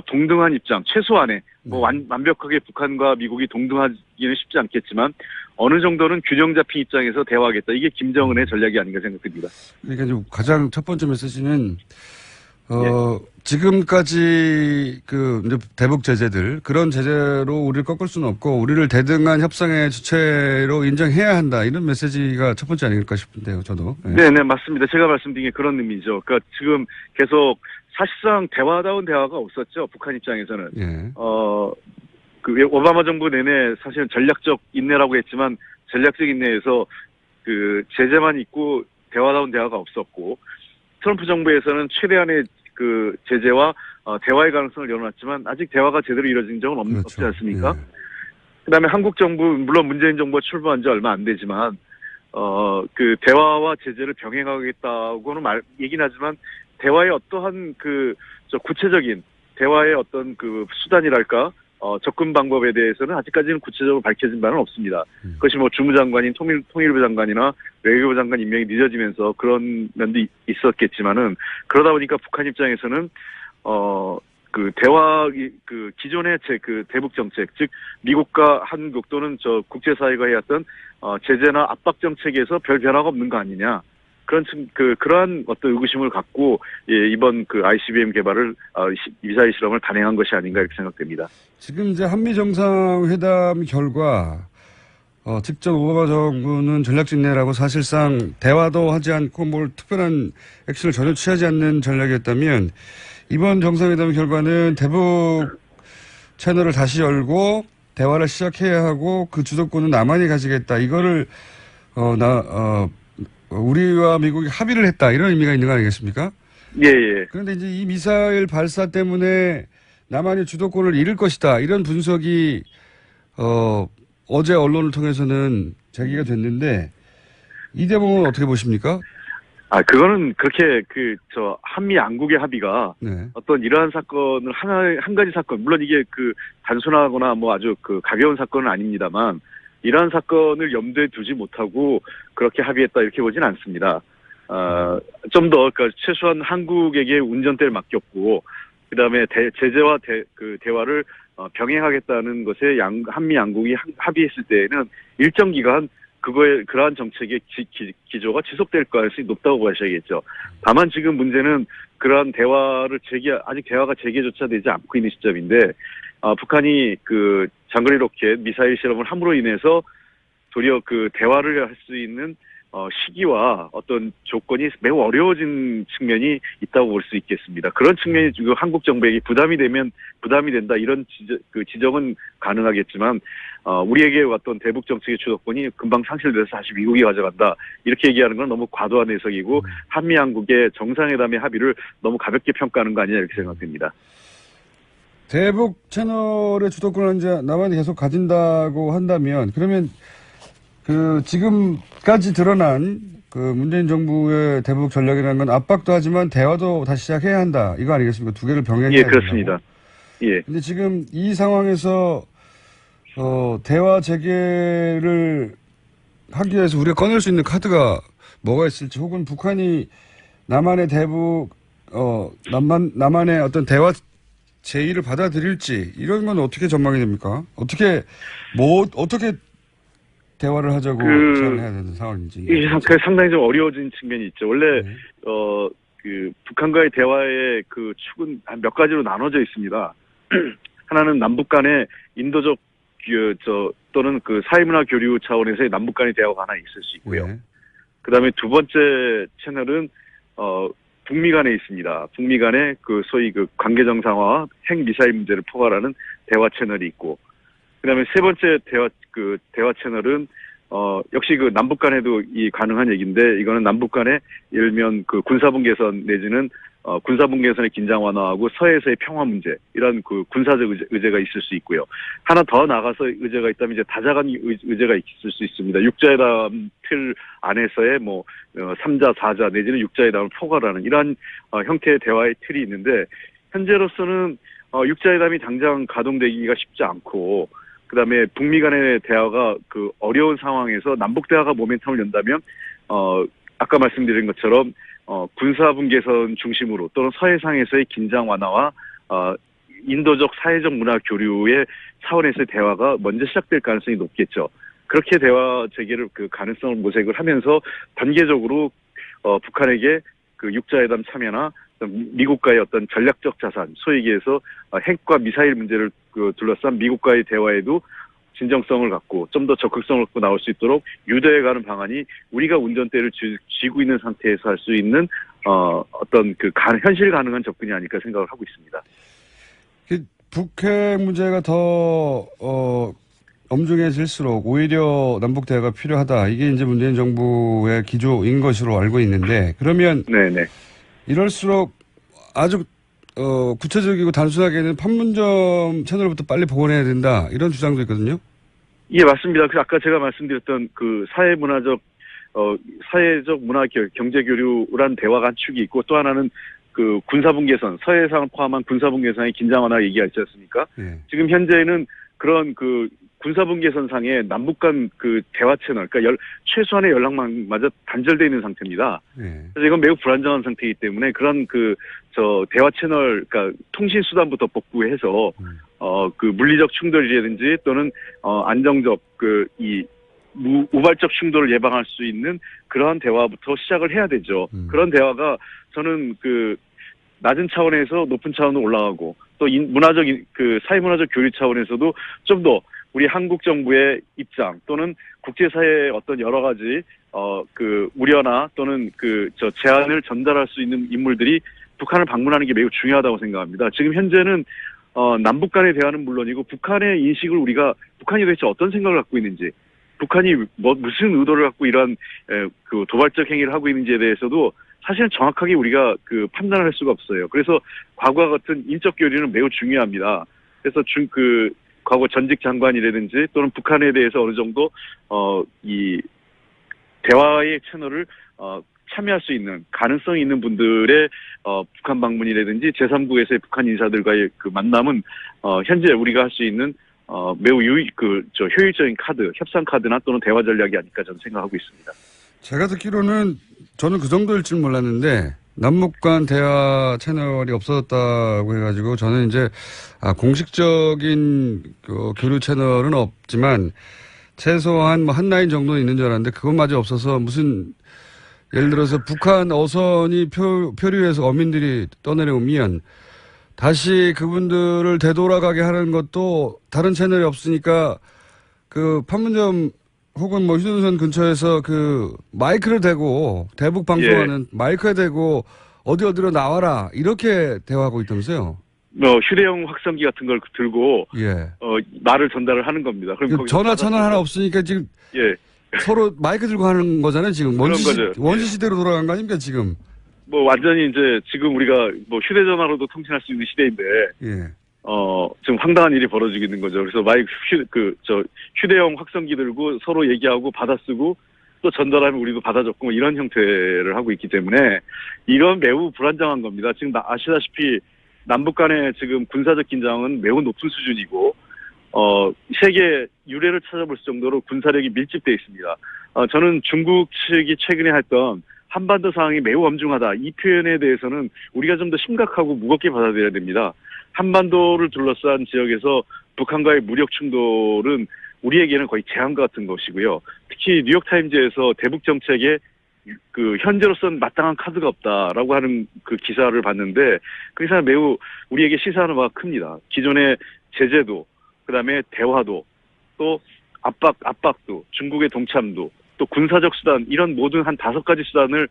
동등한 입장, 최소한의 완벽하게 북한과 미국이 동등하기는 쉽지 않겠지만 어느 정도는 균형 잡힌 입장에서 대화하겠다. 이게 김정은의 전략이 아닌가 생각됩니다. 그러니까 가장 첫 번째 메시지는 지금까지 이제 대북 제재들, 그런 제재로 우리를 꺾을 수는 없고 우리를 대등한 협상의 주체로 인정해야 한다, 이런 메시지가 첫 번째 아닐까 싶은데요, 저도. 네, 맞습니다. 제가 말씀드린 게 그런 의미죠. 그러니까 지금 계속 사실상 대화다운 대화가 없었죠, 북한 입장에서는. 예. 그 오바마 정부 내내 사실은 전략적 인내라고 했지만 전략적 인내에서 그 제재만 있고 대화다운 대화가 없었고, 트럼프 정부에서는 최대한의 그 제재와 대화의 가능성을 열어놨지만 아직 대화가 제대로 이루어진 적은 없지 않습니까? 예. 그다음에 한국 정부, 물론 문재인 정부가 출범한 지 얼마 안 되지만 그 대화와 제재를 병행하겠다고는 얘기는 하지만 대화의 어떠한 구체적인 대화의 어떤 그 수단이랄까 접근 방법에 대해서는 아직까지는 구체적으로 밝혀진 바는 없습니다. 그것이 주무장관인 통일부 장관이나 외교부 장관 임명이 늦어지면서 그런 면도 있었겠지만은, 그러다 보니까 북한 입장에서는 그 대화 그 기존의 그 대북 정책, 즉 미국과 한국 또는 국제사회가 해왔던 제재나 압박 정책에서 별 변화가 없는 거 아니냐, 그러한 어떤 의구심을 갖고 이번 그 ICBM 개발을 미사일 실험을 단행한 것이 아닌가, 이렇게 생각됩니다. 지금 이제 한미 정상회담 결과 직접 오바마 정부는 전략적 인내라고 사실상 대화도 하지 않고 특별한 액션을 전혀 취하지 않는 전략이었다면, 이번 정상회담 결과는 대북 채널을 다시 열고 대화를 시작해야 하고 그 주도권은 남한이 가지겠다, 이거를 우리와 미국이 합의를 했다, 이런 의미가 있는 거 아니겠습니까? 예. 그런데 이제 이 미사일 발사 때문에 남한이 주도권을 잃을 것이다, 이런 분석이 어제 언론을 통해서는 제기가 됐는데, 이 대목은 어떻게 보십니까? 그거는 그렇게 한미 양국의 합의가 어떤 이러한 사건을 한 가지 사건, 물론 이게 단순하거나 아주 가벼운 사건은 아닙니다만, 이러한 사건을 염두에 두지 못하고 그렇게 합의했다, 이렇게 보진 않습니다. 좀 더 최소한 한국에게 운전대를 맡겼고, 그다음에 제재와 대화를 병행하겠다는 것에 한미 양국이 합의했을 때에는 일정 기간 그러한 정책의 기조가 지속될 가능성이 높다고 보셔야겠죠. 다만 지금 문제는 그러한 대화를 아직 대화가 재개조차 되지 않고 있는 시점인데, 북한이 장거리 로켓 미사일 실험을 함으로 인해서 도리어 대화를 할 수 있는 시기와 어떤 조건이 매우 어려워진 측면이 있다고 볼 수 있겠습니다. 그런 측면이 지금 한국 정부에게 부담이 된다, 이런 지적은 가능하겠지만, 우리에게 왔던 대북 정책의 주도권이 금방 상실돼서 다시 미국이 가져간다, 이렇게 얘기하는 건 너무 과도한 해석이고, 한미 양국의 정상회담의 합의를 너무 가볍게 평가하는 거 아니냐, 이렇게 생각됩니다. 대북 채널의 주도권을 이제 남한이 계속 가진다고 한다면 그러면 그 지금까지 드러난 그 문재인 정부의 대북 전략이라는 건 압박도 하지만 대화도 다시 시작해야 한다. 이거 아니겠습니까? 두 개를 병행해야 예, 된다고. 그렇습니다. 예. 근데 지금 이 상황에서 대화 재개를 하기 위해서 우리가 꺼낼 수 있는 카드가 뭐가 있을지 혹은 북한이 남한의 대북 남한의 어떤 대화 제의를 받아들일지 이런 건 어떻게 전망이 됩니까? 어떻게 대화를 하자고 제안을 해야 되는 상황인지. 이게 상당히 좀 어려워진 측면이 있죠. 원래 그 북한과의 대화의 그 축은 한 몇 가지로 나눠져 있습니다. 하나는 남북 간의 인도적 또는 그 사회문화 교류 차원에서의 남북 간의 대화가 하나 있을 수 있고요. 네. 그다음에 두 번째 채널은 북미 간에 있습니다. 북미 간의 그 소위 그 관계 정상화와 핵 미사일 문제를 포괄하는 대화 채널이 있고, 그다음에 세 번째 대화 채널은 역시 그 남북 간에도 이 가능한 얘기인데, 이거는 남북 간에 예를 들면 그 군사분 개선 내지는 군사분 개선의 긴장 완화하고 서해에서의 평화 문제, 이런 그 군사적 의제가 있을 수 있고요. 하나 더 나가서 의제가 있다면 이제 다자간 의제가 있을 수 있습니다. 육자회담 틀 안에서의 뭐 3자, 4자 내지는 육자회담을 포괄하는 이러한 형태의 대화의 틀이 있는데, 현재로서는 육자회담이 당장 가동되기가 쉽지 않고, 그다음에 북미 간의 대화가 그 어려운 상황에서 남북 대화가 모멘텀을 연다면 아까 말씀드린 것처럼 군사분 개선 중심으로 또는 서해상에서의 긴장 완화와 인도적 사회적 문화 교류의 차원에서의 대화가 먼저 시작될 가능성이 높겠죠. 그렇게 대화 재개를 그 가능성을 모색을 하면서 단계적으로 북한에게 그 육자회담 참여나 미국과의 어떤 전략적 자산, 소위 얘기해서 핵과 미사일 문제를 둘러싼 미국과의 대화에도 진정성을 갖고 좀 더 적극성을 갖고 나올 수 있도록 유도해가는 방안이 우리가 운전대를 쥐고 있는 상태에서 할 수 있는 어떤 그 현실 가능한 접근이 아닐까 생각을 하고 있습니다. 북핵 문제가 더 엄중해질수록 오히려 남북 대화가 필요하다. 이게 이제 문재인 정부의 기조인 것으로 알고 있는데, 그러면 네네. 이럴수록 아주 구체적이고 단순하게는 판문점 채널부터 빨리 복원해야 된다, 이런 주장도 있거든요. 예, 맞습니다. 그래서 아까 제가 말씀드렸던 그 사회적 문화 경제 교류란 대화가 한 축이 있고, 또 하나는 그 군사분 개선, 서해상을 포함한 군사분 개선의 긴장 완화 얘기하지 않습니까? 예. 지금 현재는 그런 그 군사분 개선상의 남북 간 그 대화 채널, 그러니까 최소한의 연락망마저 단절되어 있는 상태입니다. 예. 그래서 이건 매우 불안정한 상태이기 때문에 그런 대화 채널, 그러니까 통신 수단부터 복구해서 그 물리적 충돌이라든지 또는 안정적 우발적 충돌을 예방할 수 있는 그러한 대화부터 시작을 해야 되죠. 그런 대화가 저는 그 낮은 차원에서 높은 차원으로 올라가고, 또 사회문화적 교류 차원에서도 좀 더 우리 한국 정부의 입장 또는 국제사회의 어떤 여러 가지 그 우려나 또는 제안을 전달할 수 있는 인물들이 북한을 방문하는 게 매우 중요하다고 생각합니다. 지금 현재는 남북 간의 대화는 물론이고, 북한의 인식을 북한이 도대체 어떤 생각을 갖고 있는지, 북한이 무슨 의도를 갖고 이러한 그 도발적 행위를 하고 있는지에 대해서도 사실은 정확하게 우리가 판단을 할 수가 없어요. 그래서 과거와 같은 인적 교류는 매우 중요합니다. 그래서 과거 전직 장관이라든지 또는 북한에 대해서 어느 정도 이 대화의 채널을 참여할 수 있는 가능성이 있는 분들의 북한 방문이라든지 제3국에서의 북한 인사들과의 그 만남은 현재 우리가 할 수 있는 매우 효율적인 카드, 협상 카드나 또는 대화 전략이 아닐까 저는 생각하고 있습니다. 제가 듣기로는 저는 그 정도일 줄 몰랐는데, 남북 간 대화 채널이 없어졌다고 해가지고 저는 이제 공식적인 교류 채널은 없지만 최소한 한 라인 정도는 있는 줄 알았는데, 그것마저 없어서 무슨 예를 들어서 북한 어선이 표류해서 어민들이 떠내려오면 다시 그분들을 되돌아가게 하는 것도 다른 채널이 없으니까 그 판문점 혹은 휴전선 근처에서 그 마이크를 대고 대북 방송하는 마이크에 대고 어디로 나와라, 이렇게 대화하고 있다면서요. 휴대용 확성기 같은 걸 들고 말을 전달을 하는 겁니다. 그럼 전화 채널 하나 없으니까 지금 서로 마이크 들고 하는 거잖아요. 지금 원시 시대로 돌아간 거 아닙니까 지금? 완전히 이제 지금 우리가 휴대전화로도 통신할 수 있는 시대인데 지금 황당한 일이 벌어지고 있는 거죠. 그래서 휴대용 확성기 들고 서로 얘기하고 받아 쓰고 또 전달하면 우리도 받아 적고 뭐 이런 형태를 하고 있기 때문에 이건 매우 불안정한 겁니다. 지금 아시다시피 남북 간의 지금 군사적 긴장은 매우 높은 수준이고, 세계 유례를 찾아볼 정도로 군사력이 밀집되어 있습니다. 저는 중국 측이 최근에 했던 한반도 상황이 매우 엄중하다. 이 표현에 대해서는 우리가 좀 더 심각하고 무겁게 받아들여야 됩니다. 한반도를 둘러싼 지역에서 북한과의 무력 충돌은 우리에게는 거의 재앙과 같은 것이고요. 특히 뉴욕타임즈에서 대북 정책에 현재로서는 마땅한 카드가 없다라고 하는 그 기사를 봤는데 그 기사는 매우 우리에게 시사하는 바가 큽니다. 기존의 제재도, 그다음에 대화도, 또 압박도, 중국의 동참도, 또 군사적 수단, 이런 모든 한 5가지 수단을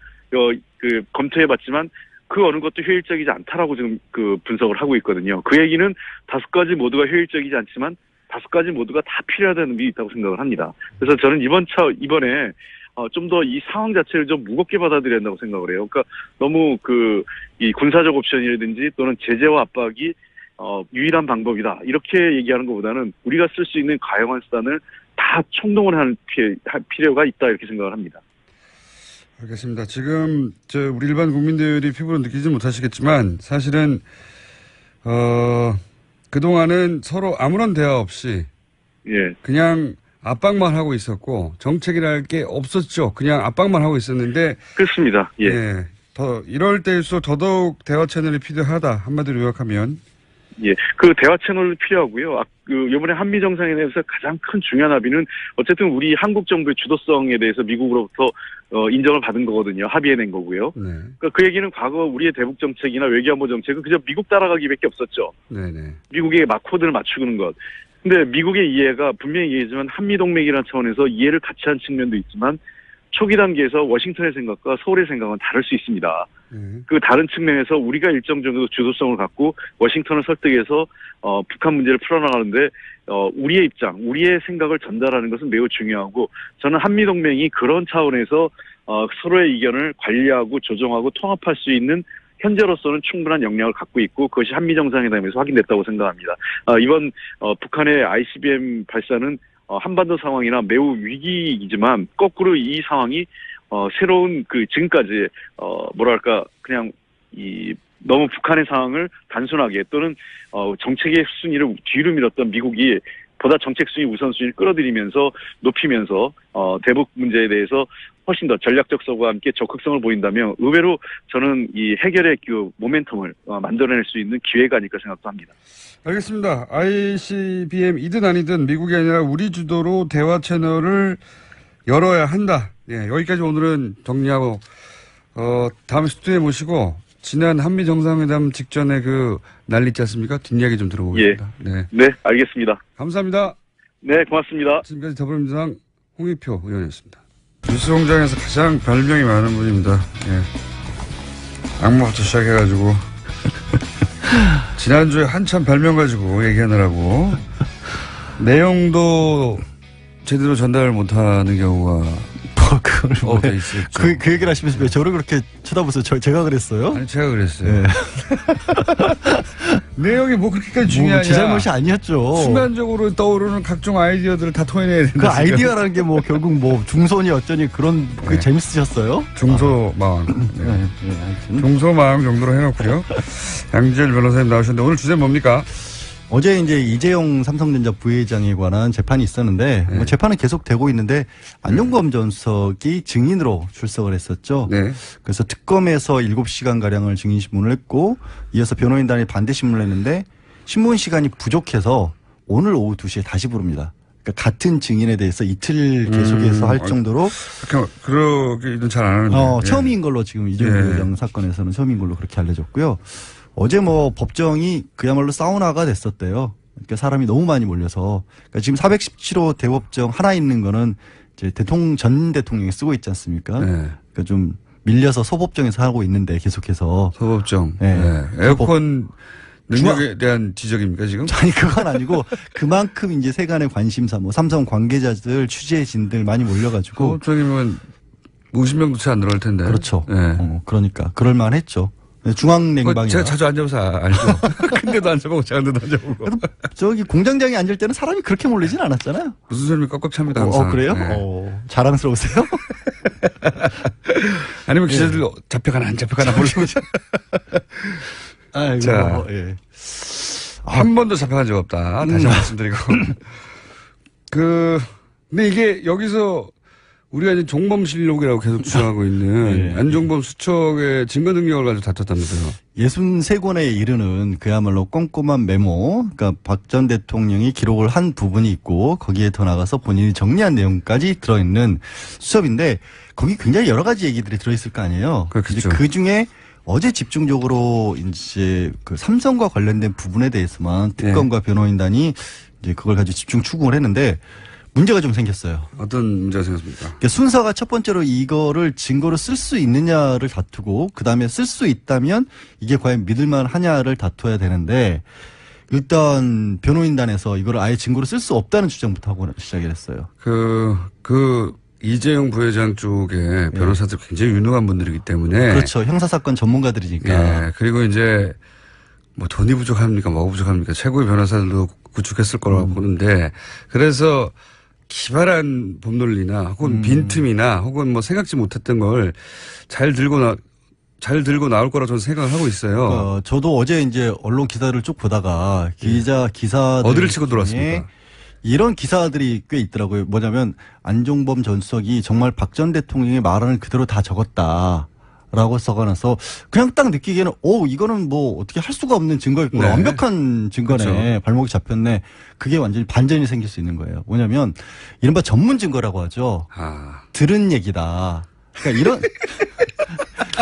검토해봤지만 그 어느 것도 효율적이지 않다라고 지금 분석을 하고 있거든요. 그 얘기는 5가지 모두가 효율적이지 않지만 5가지 모두가 다 필요하다는 의미가 있다고 생각을 합니다. 그래서 저는 이번에 좀 더 이 상황 자체를 좀 무겁게 받아들여야 한다고 생각을 해요. 그러니까 너무 이 군사적 옵션이라든지 또는 제재와 압박이 유일한 방법이다, 이렇게 얘기하는 것보다는 우리가 쓸 수 있는 가용한 수단을 다 총동원 할 필요가 있다, 이렇게 생각을 합니다. 알겠습니다. 지금 우리 일반 국민들이 피부로 느끼지 못하시겠지만 사실은 그동안은 서로 아무런 대화 없이 그냥 압박만 하고 있었고 정책이랄 게 없었죠. 그냥 압박만 하고 있었는데. 그렇습니다. 이럴 때일수록 더더욱 대화 채널이 필요하다, 한마디로 요약하면. 그 대화 채널도 필요하고요. 이번에 한미 정상회담에서 가장 큰 중요한 합의는 어쨌든 우리 한국 정부의 주도성에 대해서 미국으로부터 인정을 받은 거거든요. 합의해낸 거고요. 그러니까 그 얘기는 과거 우리의 대북 정책이나 외교안보 정책은 그저 미국 따라가기밖에 없었죠. 미국에게 막 코드를 맞추는 것. 근데 미국의 이해가 분명히 이해지만 한미 동맹이라는 차원에서 이해를 같이 한 측면도 있지만 초기 단계에서 워싱턴의 생각과 서울의 생각은 다를 수 있습니다. 그 다른 측면에서 우리가 일정 정도 주도성을 갖고 워싱턴을 설득해서 북한 문제를 풀어나가는데 우리의 입장, 우리의 생각을 전달하는 것은 매우 중요하고, 저는 한미동맹이 그런 차원에서 서로의 의견을 관리하고 조정하고 통합할 수 있는 현재로서는 충분한 역량을 갖고 있고 그것이 한미정상회담에서 확인됐다고 생각합니다. 이번 북한의 ICBM 발사는 한반도 상황이나 매우 위기이지만 거꾸로 이 상황이 새로운 지금까지 그냥 너무 북한의 상황을 단순하게 또는 정책의 순위를 뒤로 밀었던 미국이 보다 정책 순위 우선순위를 끌어들이면서 높이면서 대북 문제에 대해서 훨씬 더 전략적 서구와 함께 적극성을 보인다면 의외로 저는 이 해결의 모멘텀을 만들어낼 수 있는 기회가 아닐까 생각도 합니다. 알겠습니다. ICBM이든 아니든 미국이 아니라 우리 주도로 대화 채널을 열어야 한다. 여기까지 오늘은 정리하고 다음에 스튜디오에 모시고 지난 한미 정상회담 직전에 난리 있지 않습니까? 뒷이야기 좀 들어보겠습니다. 네, 알겠습니다. 감사합니다. 네, 고맙습니다. 지금까지 더불어민주당 홍익표 의원이었습니다. 뉴스공장에서 가장 별명이 많은 분입니다. 악마부터 시작해가지고 지난주에 한참 별명 가지고 얘기하느라고 내용도 제대로 전달을 못하는 경우가 그걸 있었죠. 그 얘기를 하시면서 왜 저를 그렇게 쳐다보세요? 제가 그랬어요? 아니, 제가 그랬어요. 내용이 뭐 그렇게까지 중요하냐. 제 잘못이 아니었죠. 순간적으로 떠오르는 각종 아이디어들을 다 토해내야 된다. 그 아이디어라는 게 결국 중손이 어쩌니 그런 그게 재밌으셨어요? 중소마왕. 중소마왕 정도로 해놓고요. 양지열 변호사님 나오셨는데 오늘 주제는 뭡니까? 어제 이제 이재용 삼성전자 부회장에 관한 재판이 있었는데 재판은 계속 되고 있는데 안종범 전 수석이 증인으로 출석을 했었죠. 그래서 특검에서 7시간 가량을 증인 신문을 했고 이어서 변호인단이 반대 신문을 했는데 신문 시간이 부족해서 오늘 오후 2시에 다시 부릅니다. 그러니까 같은 증인에 대해서 이틀 계속해서 할 정도로 그러기는 잘 안 하는데 처음인 걸로 지금 이재용 부회장 사건에서는 처음인 걸로 그렇게 알려졌고요. 어제 법정이 그야말로 사우나가 됐었대요. 그러니까 사람이 너무 많이 몰려서. 그러니까 지금 417호 대법정 하나 있는 거는 이제 전 대통령이 쓰고 있지 않습니까? 그러니까 좀 밀려서 소법정에서 하고 있는데 계속해서. 소법정. 에어컨 능력에 대한 지적입니까 지금? 아니 그건 아니고 그만큼 이제 세간의 관심사 삼성 관계자들 취재진들 많이 몰려가지고. 소법정이면 50명도 채 안 들어갈 텐데. 그렇죠. 그러니까 그럴만했죠. 중앙냉방이. 제가 자주 앉아봐서 알죠. 근데도 앉아보고 작은데도 앉아보고. 저기 공장장이 앉을 때는 사람이 그렇게 몰리진 않았잖아요. 무슨 소리입니까? 꽉꽉 찹니다 항상. 그래요? 네. 자랑스러우세요? 아니면 기자들 잡혀가나 안 잡혀가나 모르고. 아이고, 자, 한 번도 잡혀간 적 없다. 다시 말씀드리고. 근데 이게 여기서 우리가 이제 종범실록이라고 계속 주장하고 있는 안종범 수석의 증거 능력을 가지고 다퉜다면서요. 63권에 이르는 그야말로 꼼꼼한 메모, 그러니까 박 전 대통령이 기록을 한 부분이 있고 거기에 더 나가서 본인이 정리한 내용까지 들어있는 수첩인데 거기 굉장히 여러 가지 얘기들이 들어있을 거 아니에요. 그렇죠. 그 중에 어제 집중적으로 이제 그 삼성과 관련된 부분에 대해서만 특검과 변호인단이 이제 그걸 가지고 집중 추궁을 했는데 문제가 좀 생겼어요. 어떤 문제가 생겼습니까? 그러니까 순서가 첫 번째로 이거를 증거로 쓸 수 있느냐를 다투고 그다음에 쓸 수 있다면 이게 과연 믿을만 하냐를 다투어야 되는데 일단 변호인단에서 이거를 아예 증거로 쓸 수 없다는 주장부터 하고 시작을 했어요. 이재용 부회장 쪽에 변호사들 굉장히 유능한 분들이기 때문에. 그렇죠. 형사사건 전문가들이니까. 예. 그리고 이제 뭐 돈이 부족합니까? 뭐가 부족합니까? 최고의 변호사들도 구축했을 거라고 보는데 그래서 기발한 법논리나 혹은 빈틈이나 혹은 뭐 생각지 못했던 걸 잘 들고 나올 거라 저는 생각을 하고 있어요. 저도 어제 이제 언론 기사를 쭉 보다가 기사들 어디를 치고 들어왔습니까? 이런 기사들이 꽤 있더라고요. 뭐냐면 안종범 전 수석이 정말 박 전 대통령의 말을 그대로 다 적었다라고 써가면서 그냥 딱 느끼기에는 이거는 뭐 어떻게 할 수가 없는 증거였구나. 네. 완벽한 증거네. 그렇죠. 발목이 잡혔네. 그게 완전히 반전이 생길 수 있는 거예요. 뭐냐면 이른바 전문 증거라고 하죠. 들은 얘기다. 그러니까 이런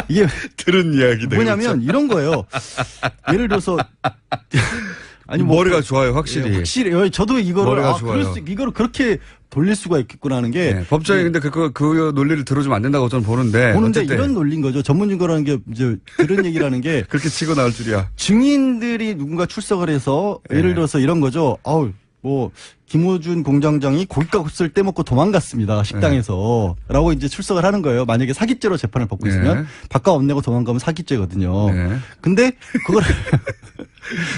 이게 들은 이야기다. 뭐냐면 이런 거예요. 예를 들어서 아니 머리가 좋아요, 확실히. 확실히 저도 이거를 머리가 좋아요. 이거를 그렇게 돌릴 수가 있겠구나 하는 게 법정에 근데 그 논리를 들어주면 안 된다고 저는 보는데 어쨌든. 이런 논리인 거죠. 전문 증거라는 게 이제 들은 얘기라는 게 그렇게 치고 나올 줄이야. 증인들이 누군가 출석을 해서 예를 들어서 이런 거죠. 김호준 공장장이 고깃값을 떼먹고 도망갔습니다. 식당에서. 라고 이제 출석을 하는 거예요. 만약에 사기죄로 재판을 받고 있으면 밥값 안 내고 도망가면 사기죄거든요. 근데 그걸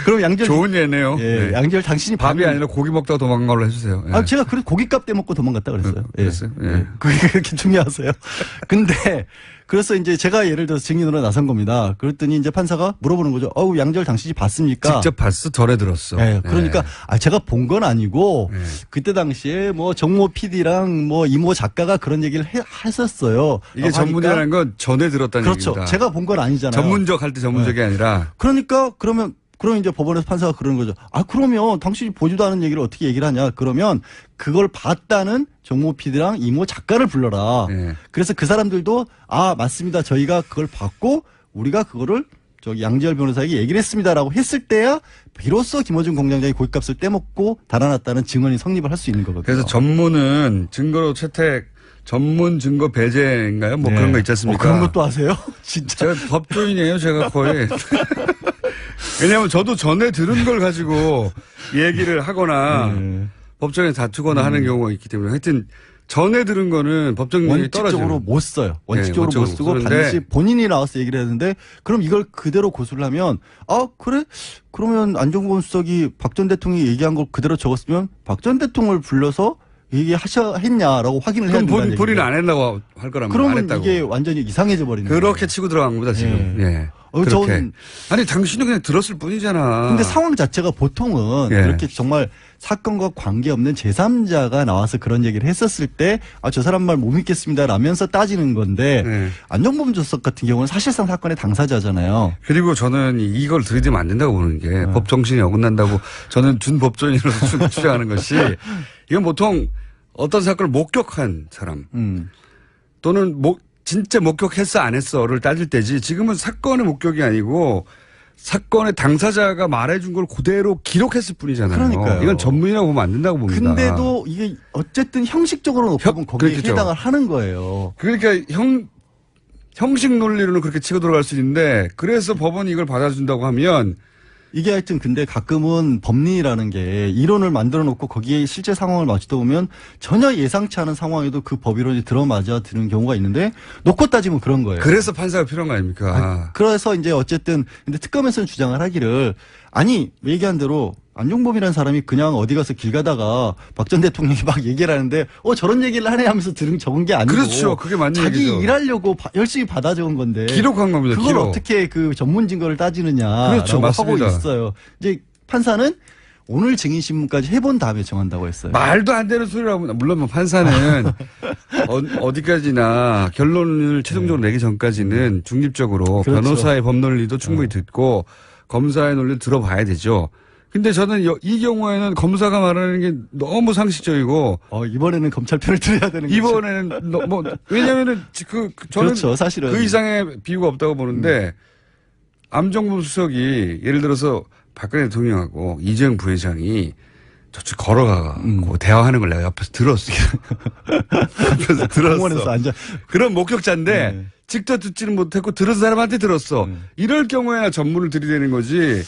그럼 양절 좋은 예네요. 양절 당신이 밥이 아니라 고기 먹다가 도망간 걸로 해주세요. 제가 그래서 고깃값 떼먹고 도망갔다 그랬어요. 그랬어요? 그게 그렇게 중요하세요. 근데 그래서 이제 제가 예를 들어서 증인으로 나선 겁니다. 그랬더니 이제 판사가 물어보는 거죠. 양절 당신이 봤습니까? 직접 봤어? 덜에 들었어. 그러니까 제가 본 건 아니고 그때 당시에 뭐 정모 PD랑 뭐 이모 작가가 그런 얘기를 했었어요. 이게 전문이라는 건 전에 들었다는 그렇죠. 얘기입니다. 제가 본 건 아니잖아요. 전문적 할 때 전문적이 아니라. 그러니까 그럼 이제 법원에서 판사가 그러는 거죠. 그러면 당신이 보지도 않은 얘기를 어떻게 얘기를 하냐. 그러면 그걸 봤다는 정모 PD랑 이모 작가를 불러라. 그래서 그 사람들도 맞습니다. 저희가 그걸 봤고 우리가 그거를 양지열 변호사에게 얘기를 했습니다라고 했을 때야 비로소 김어준 공장장이 고깃값을 떼먹고 달아났다는 증언이 성립을 할 수 있는 거거든요. 그래서 전문은 증거로 채택 전문 증거 배제인가요? 뭐 그런 거 있지 않습니까? 그런 것도 아세요? 진짜. 제가 법조인이에요. 제가 거의. 왜냐하면 저도 전에 들은 걸 가지고 얘기를 하거나 법정에 다투거나 하는 경우가 있기 때문에 하여튼 전에 들은 거는 법정력이 떨어져요. 원칙적으로 못 써요. 원칙적으로 못 쓰고 반드시 본인이 나와서 얘기를 했는데 그럼 이걸 그대로 고수를 하면 그래? 그러면 안종범 수석이 박 전 대통령이 얘기한 걸 그대로 적었으면 박 전 대통령을 불러서 얘기했냐라고 확인을 해야 된다는 얘기죠. 본인은 안 했다고 할 거라면 그러면 안 했다고. 이게 완전히 이상해져 버리는 거예요. 그렇게 치고 들어간 겁니다 지금. 그렇게. 아니 당신은 그냥 들었을 뿐이잖아. 근데 상황 자체가 보통은 그렇게 정말 사건과 관계없는 제3자가 나와서 그런 얘기를 했었을 때 저 사람 말 못 믿겠습니다 라면서 따지는 건데 안종범 수석 같은 경우는 사실상 사건의 당사자잖아요. 그리고 저는 이걸 들이대면 안 된다고 보는 게 법 정신이 어긋난다고 저는 준법조인으로서 주장하는 것이 이건 보통 어떤 사건을 목격한 사람 또는 진짜 목격했어 안 했어를 따질 때지 지금은 사건의 목격이 아니고 사건의 당사자가 말해준 걸 그대로 기록했을 뿐이잖아요. 그러니까요. 이건 전문이라고 보면 안 된다고 봅니다. 근데도 이게 어쨌든 형식적으로 놓고 보면 거기에 그렇겠죠. 해당을 하는 거예요. 그러니까 형식 논리로는 그렇게 치고 들어갈 수 있는데 그래서 법원이 이걸 받아준다고 하면 이게 하여튼 근데 가끔은 법리라는 게 이론을 만들어 놓고 거기에 실제 상황을 맞추다 보면 전혀 예상치 않은 상황에도 그 법이론이 들어맞아 드는 경우가 있는데 놓고 따지면 그런 거예요. 그래서 판사가 필요한 거 아닙니까? 그래서 이제 어쨌든 근데 특검에서는 주장을 하기를 아니 얘기한 대로 안종범이라는 사람이 그냥 어디 가서 길 가다가 박 전 대통령이 막 얘기를 하는데 저런 얘기를 하네 하면서 적은 게 아니고 그렇죠. 그게 맞는 자기 얘기죠. 일하려고 열심히 받아 적은 건데 기록한 겁니다. 그걸 기록. 어떻게 그 전문 증거를 따지느냐라고 그렇죠. 하고 맞습니다. 있어요. 이제 판사는 오늘 증인신문까지 해본 다음에 정한다고 했어요. 말도 안 되는 소리라고. 물론 뭐 판사는 어디까지나 결론을 최종적으로 내기 전까지는 중립적으로 그렇죠. 변호사의 법논리도 충분히 듣고 검사의 논리도 들어봐야 되죠. 근데 저는 이 경우에는 검사가 말하는 게 너무 상식적이고 이번에는 검찰 편을 들어야 되는 거죠. 이번에는 왜냐면은 저는 그렇죠, 사실은. 그 이상의 비유가 없다고 보는데 안종범 수석이 예를 들어서 박근혜 대통령하고 이재용 부회장이 저쪽 걸어가고 대화하는 걸 내가 옆에서 들었어. 옆에서 들었어. 공원에서 앉아. 그런 목격자인데 네. 직접 듣지는 못했고 들은 사람한테 들었어. 이럴 경우에나 전문을 들이대는 거지.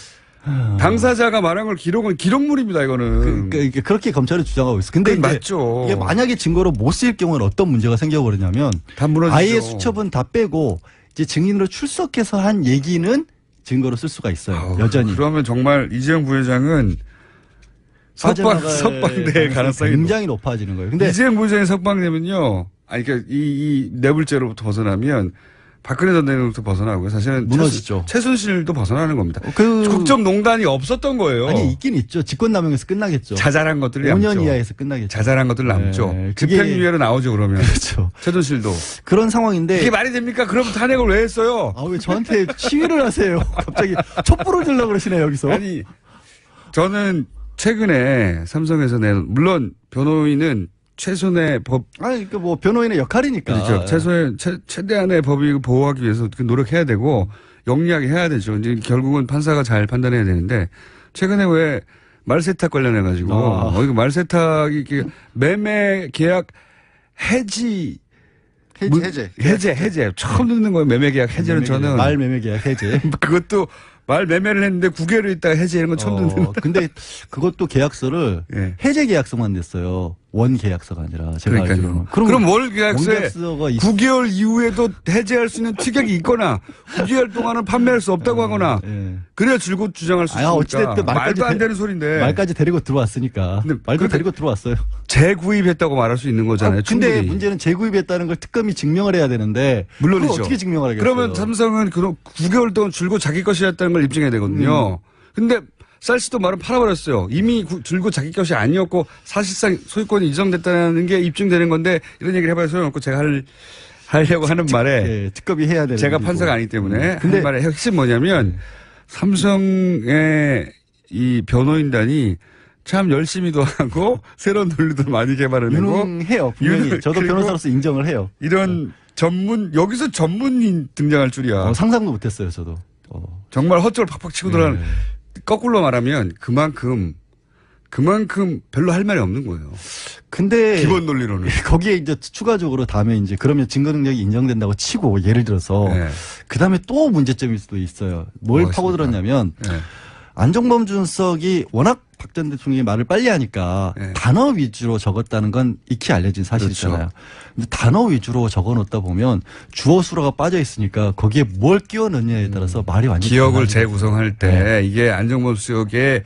당사자가 말한 걸 기록은 기록물입니다. 이거는. 그렇게 검찰은 주장하고 있어. 근데 이제 맞죠. 이게 만약에 증거로 못 쓰일 경우는 어떤 문제가 생겨버리냐면 다 무너지죠. 아예 수첩은 다 빼고 이제 증인으로 출석해서 한 얘기는 증거로 쓸 수가 있어요. 여전히. 그러면 정말 이재용 부회장은 석방될 가능성이 굉장히 높아지는 거예요. 근데 이재용 부회장이 석방되면요. 그러니까 이 뇌물죄로부터 벗어나면 박근혜 전 대통령부터 벗어나고요. 사실은 무너지죠. 최순실도 벗어나는 겁니다. 국정농단이 없었던 거예요. 아니 있긴 있죠. 직권남용에서 끝나겠죠. 자잘한 것들이 5년 남죠. 이하에서 끝나겠죠. 자잘한 것들 남죠. 네, 집행유예로 나오죠. 그러면. 그렇죠. 최순실도. 그런 상황인데 이게 말이 됩니까? 그럼 탄핵을 왜 했어요? 왜 저한테 시위를 하세요? 갑자기 촛불을 들려고 그러시네 여기서. 아니 저는 최근에 삼성에서 낸 물론 변호인은 최선의 법. 그러니까 뭐 변호인의 역할이니까. 그렇죠. 최대한의 법익을 보호하기 위해서 노력해야 되고 영리하게 해야 되죠. 이제 결국은 판사가 잘 판단해야 되는데 최근에 왜 말세탁 관련해 가지고 이거 말세탁이 이렇게 매매 계약 해제. 처음 듣는 거예요. 매매 계약 해제는 저는 말 매매 계약 해제. 그것도 말 매매를 했는데 9개월을 있다가 해제하는 건 처음 듣는. 근데 그것도 계약서를 해제 계약서만 냈어요. 원 계약서가 아니라 제가 알기로는. 그럼 월 계약서에 원 계약서가 9개월 이후에도 해제할 수 있는 특약이 있거나 9개월 동안은 판매할 수 없다고 하거나 그래야 줄곧 주장할 수 있으니까. 어찌됐든 말도 안 되는 소리인데. 말까지 데리고 들어왔으니까. 말도 데리고 들어왔어요. 재구입했다고 말할 수 있는 거잖아요. 근데 문제는 재구입했다는 걸 특검이 증명을 해야 되는데 물론이죠. 어떻게 증명을 하겠어요? 그러면 삼성은 9개월 동안 줄곧 자기 것이었다는 걸 입증해야 되거든요. 근데 쌀스도 말은 팔아버렸어요. 이미 줄곧 자기 것이 아니었고 사실상 소유권이 이전됐다는 게 입증되는 건데 이런 얘기를 해봐야 소용없고 제가 하려고 하는 말에 특검이 해야 되는 제가 판사가 아니기 때문에 하는 말의 핵심 뭐냐면 삼성의 이 변호인단이 참 열심히도 하고 새로운 논리도 많이 개발해내고 유능해요. 분명히 저도 변호사로서 인정을 해요. 이런 여기서 전문인 등장할 줄이야. 상상도 못했어요. 저도. 정말 헛절 팍팍 치고 들어가는. 거꾸로 말하면 그만큼 별로 할 말이 없는 거예요. 근데 기본 논리로는 거기에 이제 추가적으로 다음에 이제 그러면 증거 능력이 인정된다고 치고 예를 들어서 그다음에 또 문제점일 수도 있어요. 뭘 파고들었냐면 안종범 주석이 워낙 박 전 대통령이 말을 빨리 하니까 단어 위주로 적었다는 건 익히 알려진 사실이잖아요. 그렇죠. 근데 단어 위주로 적어놓다 보면 주어 수로가 빠져 있으니까 거기에 뭘 끼워 넣느냐에 따라서 말이 완전히 기억을 재구성할 때 이게 안종범 수석의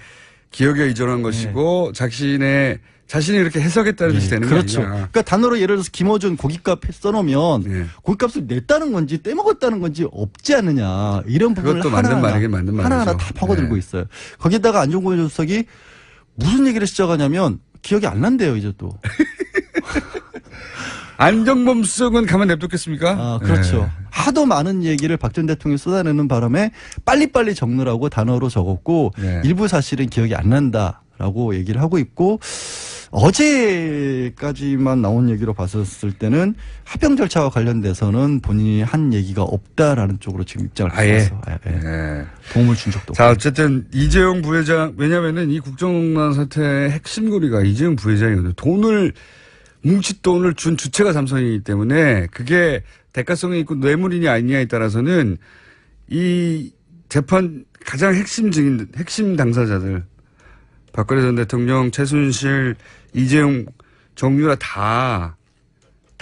기억에 의존한 것이고 자신이 이렇게 해석했다는 뜻이 되는 그렇죠. 거 아니냐. 그러니까 단어로 예를 들어서 김어준 고깃값 써놓으면 고깃값을 냈다는 건지 떼먹었다는 건지 없지 않느냐. 이런 부분을 하나하나 다 파고들고 있어요. 거기다가 안종범 주석이 무슨 얘기를 시작하냐면 기억이 안 난대요. 이제 또. 안종범 수석은 가만 냅뒀겠습니까? 그렇죠. 하도 많은 얘기를 박 전 대통령이 쏟아내는 바람에 빨리빨리 적느라고 단어로 적었고 일부 사실은 기억이 안 난다라고 얘기를 하고 있고 어제까지만 나온 얘기로 봤었을 때는 합병 절차와 관련돼서는 본인이 한 얘기가 없다라는 쪽으로 지금 입장을 바꿨어요. 도움을 준 적도 없고. 자, 어쨌든 이재용 부회장, 왜냐면은 이 국정농단 사태의 핵심고리가 이재용 부회장이거든요. 뭉칫돈을 준 주체가 삼성이기 때문에 그게 대가성이 있고 뇌물이냐 아니냐에 따라서는 이 재판 가장 핵심 당사자들. 박근혜 전 대통령, 최순실, 이재용, 정유라 다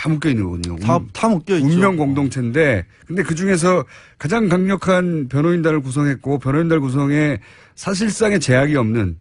묶여 있는 거군요. 다 묶여 있죠. 운명 공동체인데, 근데 그 중에서 가장 강력한 변호인단을 구성했고, 변호인단 구성에 사실상의 제약이 없는,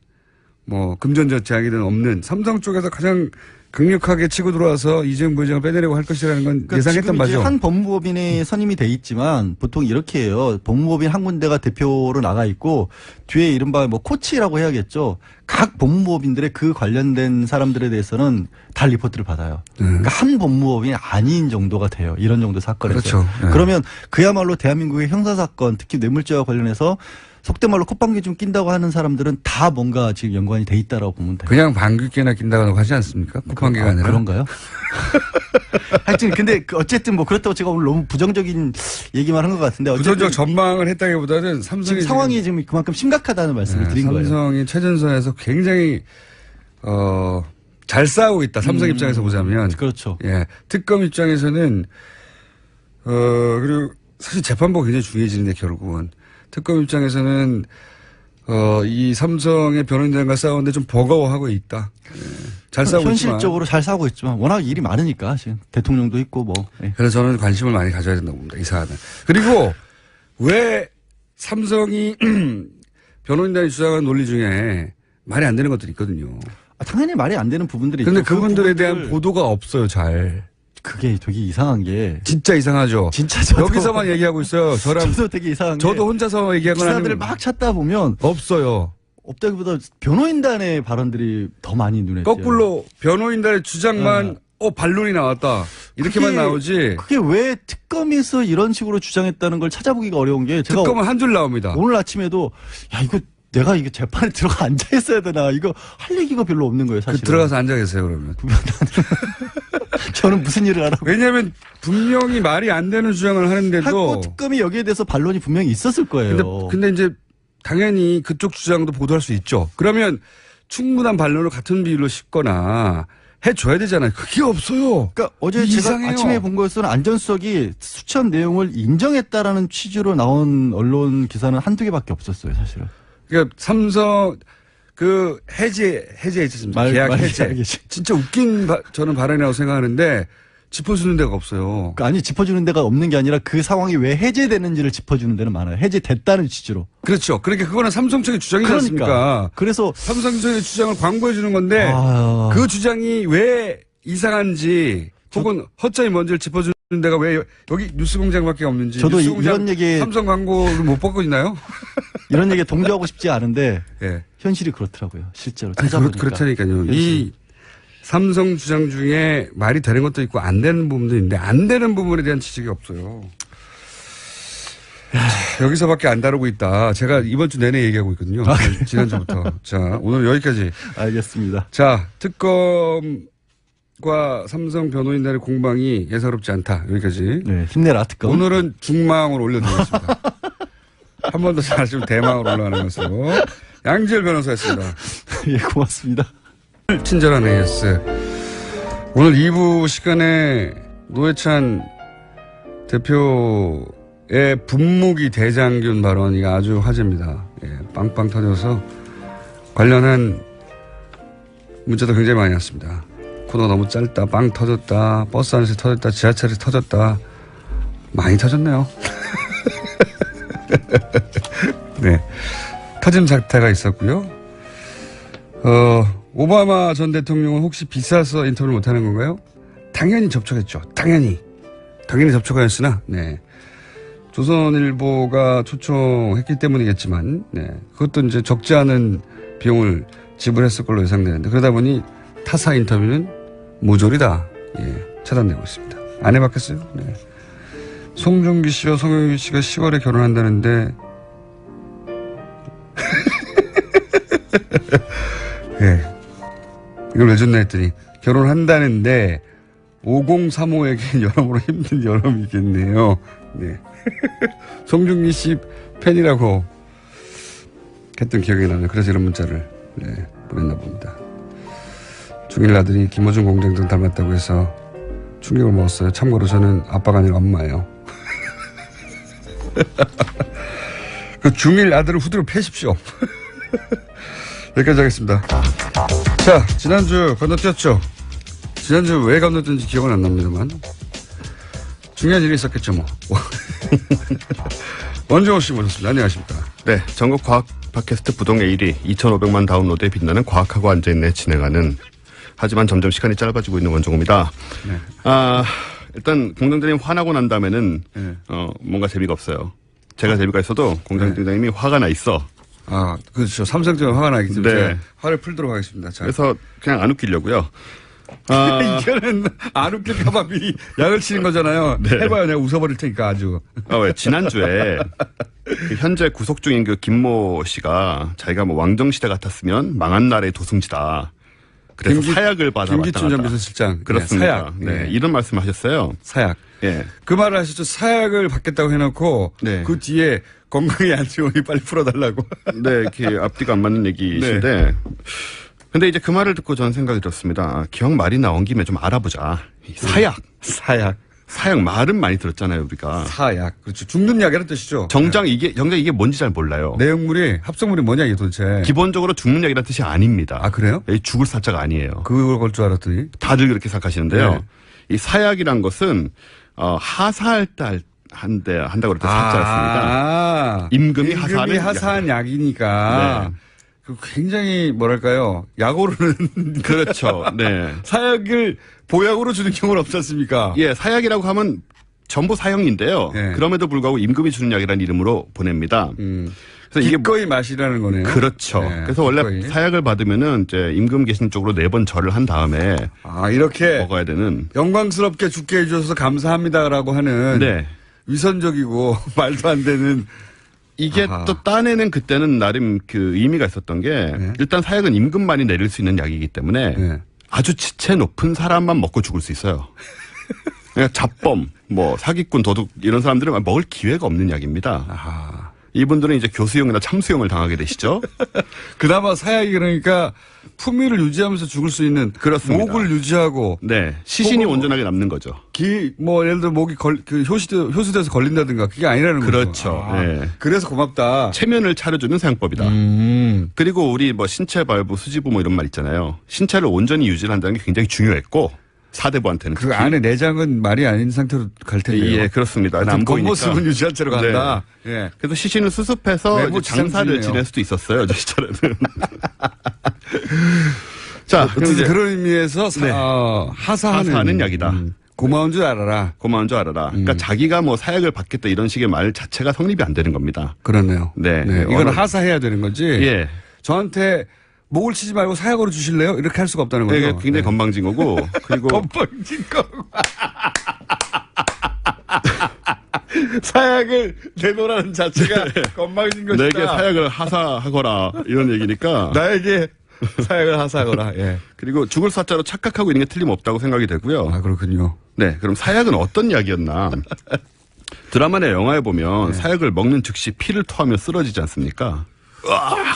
뭐, 금전적 제약이든 없는 삼성 쪽에서 가장 강력하게 치고 들어와서 이재용 부회장을 빼내려고 할 것이라는 건 그러니까 예상했던 지금 이제 바죠. 한 법무법인이 선임이 돼 있지만 보통 이렇게 해요. 법무법인 한 군데가 대표로 나가 있고 뒤에 이른바 뭐 코치라고 해야겠죠. 각 법무법인들의 그 관련된 사람들에 대해서는 다 리포트를 받아요. 그러니까 한 법무법인이 아닌 정도가 돼요. 이런 정도 사건에서. 그렇죠. 네. 그러면 그야말로 대한민국의 형사사건 특히 뇌물죄와 관련해서 속된 말로 콧방귀 좀 낀다고 하는 사람들은 다 뭔가 지금 연관이 돼 있다라고 보면 돼요. 그냥 방귀깨나 낀다고 하지 않습니까? 콧방귀가 아니라. 그런가요? 하여튼 근데 어쨌든 뭐 그렇다고 제가 오늘 너무 부정적인 얘기만 한 것 같은데 부정적 전망을 했다기보다는 삼성이 지금 상황이 지금 그만큼 심각하다는 말씀을 드린 거예요. 삼성이 최전선에서 굉장히 잘 싸우고 있다. 삼성 입장에서 보자면. 그렇죠. 예. 특검 입장에서는 그리고 사실 재판부가 굉장히 중요해지는데 결국은 특검 입장에서는 이 삼성의 변호인단과 싸우는데 좀 버거워하고 있다. 예. 잘 싸우고 있지만. 현실적으로 잘 싸우고 있지만 워낙 일이 많으니까 지금 대통령도 있고 뭐. 예. 그래서 저는 관심을 많이 가져야 된다고 봅니다. 이 사안은. 그리고 왜 삼성이 변호인단이 주장하는 논리 중에 말이 안 되는 것들이 있거든요. 당연히 말이 안 되는 부분들이 근데 있죠. 그분들에 대한 보도가 없어요. 잘. 그게 되게 이상한 게 진짜 이상하죠. 진짜 저도 여기서만 얘기하고 있어요. 저도 되게 이상한 게 저도 혼자서 얘기하거나 기사들을 막 찾다 보면 없어요. 없다기보다 변호인단의 발언들이 더 많이 눈에 띄어요. 거꾸로 변호인단의 주장만 반론이 나왔다. 이렇게만 나오지. 그게 왜 특검에서 이런 식으로 주장했다는 걸 찾아보기가 어려운 게 제가 특검은 한 줄 나옵니다. 오늘 아침에도 야 이거 내가 이거 재판에 들어가 앉아 있어야 되나 이거 할 얘기가 별로 없는 거예요. 사실. 들어가서 앉아 계세요 그러면. 저는 무슨 일을 하라고. 왜냐하면 분명히 말이 안 되는 주장을 하는데도. 하고 특검이 여기에 대해서 반론이 분명히 있었을 거예요. 근데 이제 당연히 그쪽 주장도 보도할 수 있죠. 그러면 충분한 반론을 같은 비율로 싣거나 해줘야 되잖아요. 그게 없어요. 그러니까 어제 제가 이상해요. 아침에 본 거에서는 안전수석이 수천 내용을 인정했다라는 취지로 나온 언론 기사는 한두 개밖에 없었어요, 사실은. 그러니까 삼성 그 해제 있었습니다. 계약 해제. 진짜 웃긴 저는 발언이라고 생각하는데 짚어주는 데가 없어요. 그러니까 아니 짚어주는 데가 없는 게 아니라 그 상황이 왜 해제되는지를 짚어주는 데는 많아요. 해제됐다는 취지로. 그렇죠. 그러니까 그거는 삼성 측의 주장이지 않습니까? 그래서 삼성 측의 주장을 광고해 주는 건데 그 주장이 왜 이상한지 혹은 허점이 뭔지를 짚어주는 데가 왜 여기 뉴스공장밖에 없는지. 저도 이런 얘기 삼성 광고를 못 받고 있나요? 이런 얘기에 동조하고 싶지 않은데 네. 현실이 그렇더라고요. 실제로 찾아보니까. 그렇다니까요. 현실이. 이 삼성 주장 중에 말이 되는 것도 있고 안 되는 부분도 있는데 안 되는 부분에 대한 지적이 없어요. 여기서밖에 안 다루고 있다. 제가 이번 주 내내 얘기하고 있거든요. 지난주부터. 자, 오늘 여기까지. 알겠습니다. 자, 특검과 삼성 변호인단의 공방이 예사롭지 않다. 여기까지. 네, 힘내라 특검. 오늘은 중망으로 올려드리겠습니다. 한 번 더 잘하시면 대망으로 올라가는 것으로. 양지열 변호사였습니다. 예, 고맙습니다. 친절한 AS. 오늘 2부 시간에 노회찬 대표의 분무기 대장균 발언이 아주 화제입니다. 예, 빵빵 터져서 관련한 문자도 굉장히 많이 왔습니다. 코너가 너무 짧다, 빵 터졌다, 버스 안에서 터졌다, 지하철에서 터졌다. 많이 터졌네요. 네. 터짐 사태가 있었고요. 오바마 전 대통령은 혹시 비싸서 인터뷰를 못하는 건가요? 당연히 접촉했죠. 당연히 접촉하였으나, 네. 조선일보가 초청했기 때문이겠지만, 네. 그것도 이제 적지 않은 비용을 지불했을 걸로 예상되는데, 그러다 보니 타사 인터뷰는 모조리다, 예, 차단되고 있습니다. 안 해봤겠어요? 네. 송중기 씨와 송영기 씨가 10월에 결혼한다는데, 예. 이걸 왜 줬나 했더니, 결혼한다는데, 5035에겐 여러모로 힘든 여름이겠네요. 네. 송중기 씨 팬이라고 했던 기억이 나네요. 그래서 이런 문자를, 네, 보냈나 봅니다. 중일 아들이 김어준 공장장 닮았다고 해서 충격을 먹었어요. 참고로 저는 아빠가 아니라 엄마예요. 그 중일 아들을 후드로 패십시오. 여기까지 하겠습니다. 자, 지난주 건너뛰었죠. 지난주 왜 건너뛰었는지 기억은 안 납니다만 중요한 일이 있었겠죠 뭐. 원종호 씨 모셨습니다. 안녕하십니까. 네, 전국 과학 팟캐스트 부동의 1위 2,500만 다운로드에 빛나는 과학하고 앉아있네 진행하는 하지만 점점 시간이 짧아지고 있는 원종호입니다. 네. 일단 공장장님 화나고 난 다음에는 네. 뭔가 재미가 없어요. 제가 재미가 있어도 공장장님이 화가 나 있어. 그렇죠. 삼성 때문에 화가 나기 때문에 네. 제가 화를 풀도록 하겠습니다. 자. 그래서 그냥 안 웃기려고요. 이거는 안 웃길까봐 미리 약을 치는 거잖아요. 네. 해봐요. 내가 웃어버릴 테니까 아주. 왜 지난주에 그 현재 구속 중인 그 김모 씨가 자기가 뭐 왕정시대 같았으면 망한 나라의 도승지다. 그래서 사약을 받아 왔다 김기춘 전 비서실장. 그렇습니다. 네, 사약. 네, 이런 말씀을 하셨어요. 사약. 예. 그 말을 하셨죠. 사약을 받겠다고 해놓고 네. 그 뒤에 건강이 안 좋으니 빨리 풀어달라고. 네, 이렇게 앞뒤가 안 맞는 얘기이신데. 근데 이제 그 말을 듣고 저는 생각이 들었습니다. 기왕 말이 나온 김에 좀 알아보자. 이 사약. 사약 말은 많이 들었잖아요, 우리가. 사약. 그렇죠. 죽는 약이라는 뜻이죠. 정작 이게 뭔지 잘 몰라요. 내용물이, 합성물이 뭐냐, 이게 도대체. 기본적으로 죽는 약이라는 뜻이 아닙니다. 아, 그래요? 죽을 사자가 아니에요. 그걸 걸 줄 알았더니. 다들 그렇게 생각하시는데요. 네. 이 사약이란 것은, 하사할 때 한다고 그럴 때 사자였습니다. 임금이 하사한 약이니까. 네. 굉장히 뭐랄까요. 약오르는. 그렇죠. 네. 사약을 보약으로 주는 경우는 없지 않습니까? 예, 사약이라고 하면 전부 사형인데요. 네. 그럼에도 불구하고 임금이 주는 약이라는 이름으로 보냅니다. 그래서 이게 기꺼이 마시라는 거네요. 그렇죠. 네, 그래서 원래 기꺼이. 사약을 받으면은 이제 임금 계신 쪽으로 4번 절을 한 다음에 이렇게 먹어야 되는 영광스럽게 죽게 해주셔서 감사합니다라고 하는 네. 위선적이고 말도 안 되는 이게 또 딴에는 그때는 나름 그 의미가 있었던 게 일단 사약은 임금만이 내릴 수 있는 약이기 때문에 아주 지체 높은 사람만 먹고 죽을 수 있어요. 그러니까 잡범, 뭐 사기꾼, 도둑 이런 사람들은 먹을 기회가 없는 약입니다. 이분들은 이제 교수형이나 참수형을 당하게 되시죠. 그나마 사약이 그러니까 품위를 유지하면서 죽을 수 있는 그렇습니다. 목을 유지하고 시신이 온전하게 남는 거죠. 예를 들어 목이 효수돼서 걸린다든가 그게 아니라는 거죠. 그렇죠. 그래서 고맙다. 체면을 차려주는 사용법이다. 그리고 우리 뭐 신체 발부, 수지부 뭐 이런 말 있잖아요. 신체를 온전히 유지한다는 게 굉장히 중요했고 사대부한테는 그 안에 내장은 말이 아닌 상태로 갈 텐데요. 예, 그렇습니다. 안 보이니까. 겉모습은 유지한 채로 간다. 예. 그래서 시신을 수습해서 이제 장사를 지낼 수도 있었어요. 저 시절에는. 자, 그런 의미에서 하사하는 약이다. 고마운 줄 알아라. 고마운 줄 알아라. 그러니까 자기가 뭐 사약을 받겠다 이런 식의 말 자체가 성립이 안 되는 겁니다. 그렇네요. 네. 이건 하사해야 되는 거지. 예. 저한테 목을 치지 말고 사약으로 주실래요? 이렇게 할 수가 없다는 거죠. 네, 굉장히 건방진 거고. 그리고 건방진 거고. 사약을 내놓으라는 자체가 건방진 것이다. 내게 사약을 하사하거라 이런 얘기니까. 나에게 사약을 하사하거라. 예. 그리고 죽을 사자로 착각하고 있는 게 틀림없다고 생각이 되고요. 그렇군요. 네, 그럼 사약은 어떤 약이었나? 드라마나 영화에 보면 사약을 먹는 즉시 피를 토하며 쓰러지지 않습니까?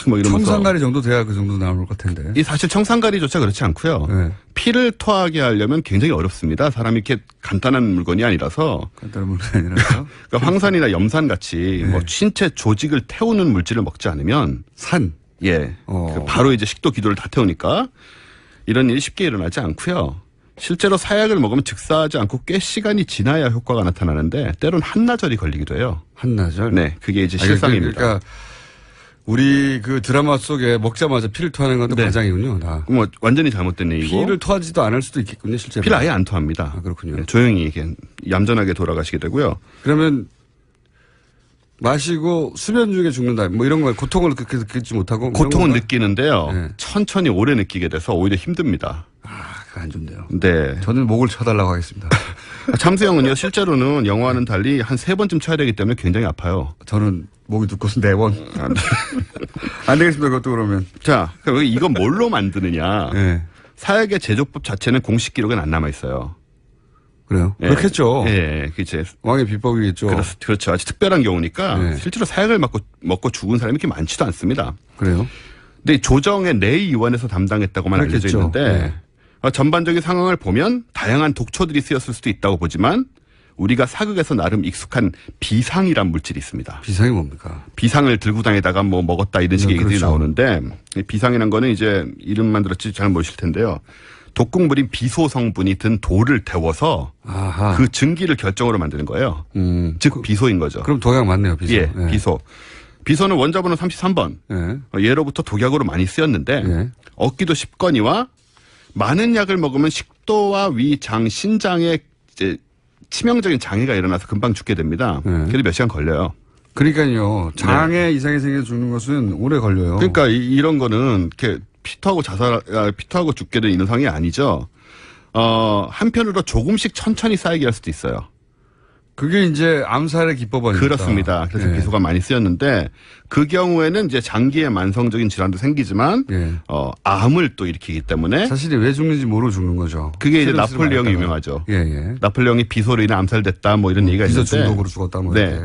뭐 이러면서. 청산가리 정도 돼야 그 정도 나올 것 같은데. 이 사실 청산가리조차 그렇지 않고요. 피를 토하게 하려면 굉장히 어렵습니다. 사람이 이렇게 간단한 물건이 아니라서. 간단한 물건이 아니라서. 그러니까 황산이나 염산 같이 뭐 신체 조직을 태우는 물질을 먹지 않으면 예. 그 바로 이제 식도 기도를 다 태우니까 이런 일이 쉽게 일어나지 않고요. 실제로 사약을 먹으면 즉사하지 않고 꽤 시간이 지나야 효과가 나타나는데 때론 한나절이 걸리기도 해요. 한나절? 네. 그게 이제 실상입니다. 그러니까 우리 그 드라마 속에 먹자마자 피를 토하는 건도 과장이군요. 뭐 완전히 잘못된 얘기고. 피를 토하지도 않을 수도 있겠군요. 실제로. 피를 아예 안 토합니다. 그렇군요. 네, 조용히 이렇게 얌전하게 돌아가시게 되고요. 그러면 마시고 수면 중에 죽는다. 뭐 이런 거에 고통을 그렇게 느끼지 못하고. 고통은 느끼는데요. 천천히 오래 느끼게 돼서 오히려 힘듭니다. 그거 안 좋네요. 네. 저는 목을 쳐달라고 하겠습니다. 참수형은요, 실제로는 영화와는 달리 한 3번쯤 쳐야 되기 때문에 굉장히 아파요. 저는 목이 두꺼워서 4번. 안 되겠습니다, 그것도 그러면. 자, 그럼 이건 뭘로 만드느냐. 사약의 제조법 자체는 공식 기록은 안 남아있어요. 그래요? 그렇겠죠. 예, 그치. 왕의 비법이겠죠. 그렇죠. 아주 특별한 경우니까 실제로 사약을 먹고 죽은 사람이 그렇게 많지도 않습니다. 그래요? 근데 조정의 내의원에서 담당했다고만 알려져 있는데 전반적인 상황을 보면 다양한 독초들이 쓰였을 수도 있다고 보지만 우리가 사극에서 나름 익숙한 비상이란 물질이 있습니다. 비상이 뭡니까? 비상을 들고 다니다가 뭐 먹었다 이런 식의 얘기들이 그렇죠. 나오는데 비상이라는 거는 이제 이름만 들었지 잘 모르실 텐데요. 독극물인 비소 성분이 든 돌을 데워서 아하. 그 증기를 결정으로 만드는 거예요. 즉 비소인 거죠. 그럼 독약 맞네요, 비소. 예, 비소. 비소는 원자번호 33번. 예로부터 독약으로 많이 쓰였는데 얻기도 쉽거니와 많은 약을 먹으면 식도와 위, 장, 신장에 이제 치명적인 장애가 일어나서 금방 죽게 됩니다. 그래도 몇 시간 걸려요. 그러니까요. 장애 이상이 생겨 죽는 것은 오래 걸려요. 그러니까 이런 거는 이렇게 피토하고 죽게 된 이런 상황이 아니죠. 한편으로 조금씩 천천히 쌓이게 할 수도 있어요. 그게 이제 암살의 기법이니까. 그렇습니다. 그래서 비소가 많이 쓰였는데 그 경우에는 이제 장기의 만성적인 질환도 생기지만 암을 또 일으키기 때문에 사실이 왜 죽는지 모르고 죽는 거죠. 그게 이제 나폴레옹이 유명하죠. 나폴레옹이 비소로 인해 암살됐다 뭐 이런 얘기가 있는데 비소 중독으로 죽었다 뭐 네.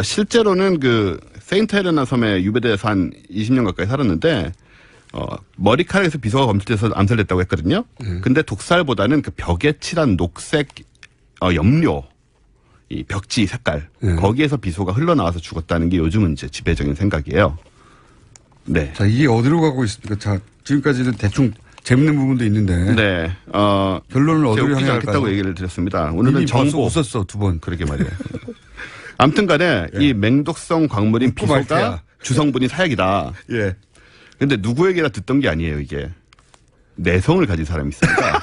실제로는 그 세인트 헬레나 섬에 유배돼서 한 20년 가까이 살았는데 머리카락에서 비소가 검출돼서 암살됐다고 했거든요. 근데 독살보다는 그 벽에 칠한 녹색 염료 이 벽지 색깔 거기에서 비소가 흘러나와서 죽었다는 게 요즘은 이제 지배적인 생각이에요. 네. 자, 이게 어디로 가고 있습니까? 자, 지금까지는 대충 재밌는 부분도 있는데. 네. 결론을 어디로 향해 않겠다고 할까요? 얘기를 드렸습니다. 오늘은 정보. 웃었어, 두 번. 그러게 말이에요. 아무튼 간에 이 맹독성 광물인 비소가 주성분이 사약이다. 예. 근데 누구에게나 듣던 게 아니에요, 이게. 내성을 가진 사람이 있습니다.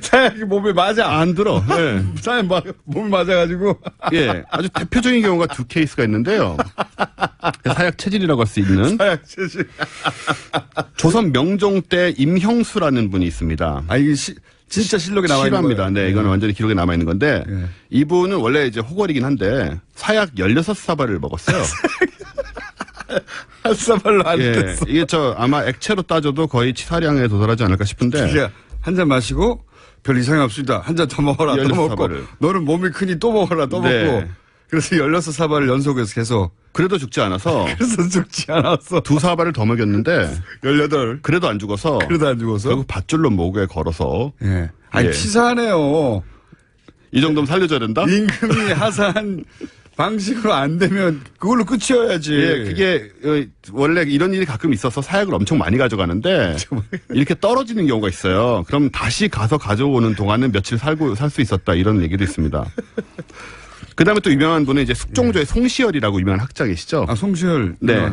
사약이 몸에 맞아. 안 들어. 네. 사약 몸에 맞아가지고. 예. 아주 대표적인 경우가 두 케이스가 있는데요. 사약 체질이라고 할 수 있는. 사약 체질. 조선 명종 때 임형수라는 분이 있습니다. 아, 이게 진짜 실록에 나와 있는 실화입니다. 거예요. 네, 이거는 완전히 기록에 남아 있는 건데 이분은 원래 이제 호걸이긴 한데 사약 16사발을 먹었어요. 한 사발로 안 됐어. 이게 아마 액체로 따져도 거의 치사량에 도달하지 않을까 싶은데. 한 잔 마시고 별 이상이 없습니다. 한 잔 더 먹어라. 또 먹고. 너는 몸이 크니 또 먹어라. 또 먹고. 그래서 16사발을 연속해서 계속. 그래도 죽지 않아서. 그래서 죽지 않았어. 2사발을 더 먹였는데. 18. 그래도 안 죽어서. 결국 밧줄로 목에 걸어서. 예. 아니, 치사하네요. 이 정도면 살려줘야 된다? 임금이 하사한 방식으로 안 되면 그걸로 끝이어야지. 예, 그게 원래 이런 일이 가끔 있어서 사약을 엄청 많이 가져가는데 이렇게 떨어지는 경우가 있어요. 그럼 다시 가서 가져오는 동안은 며칠 살 수 있었다 이런 얘기도 있습니다. 그다음에 또 유명한 분은 이제 숙종조의 송시열이라고 유명한 학자 계시죠? 아, 송시열. 네.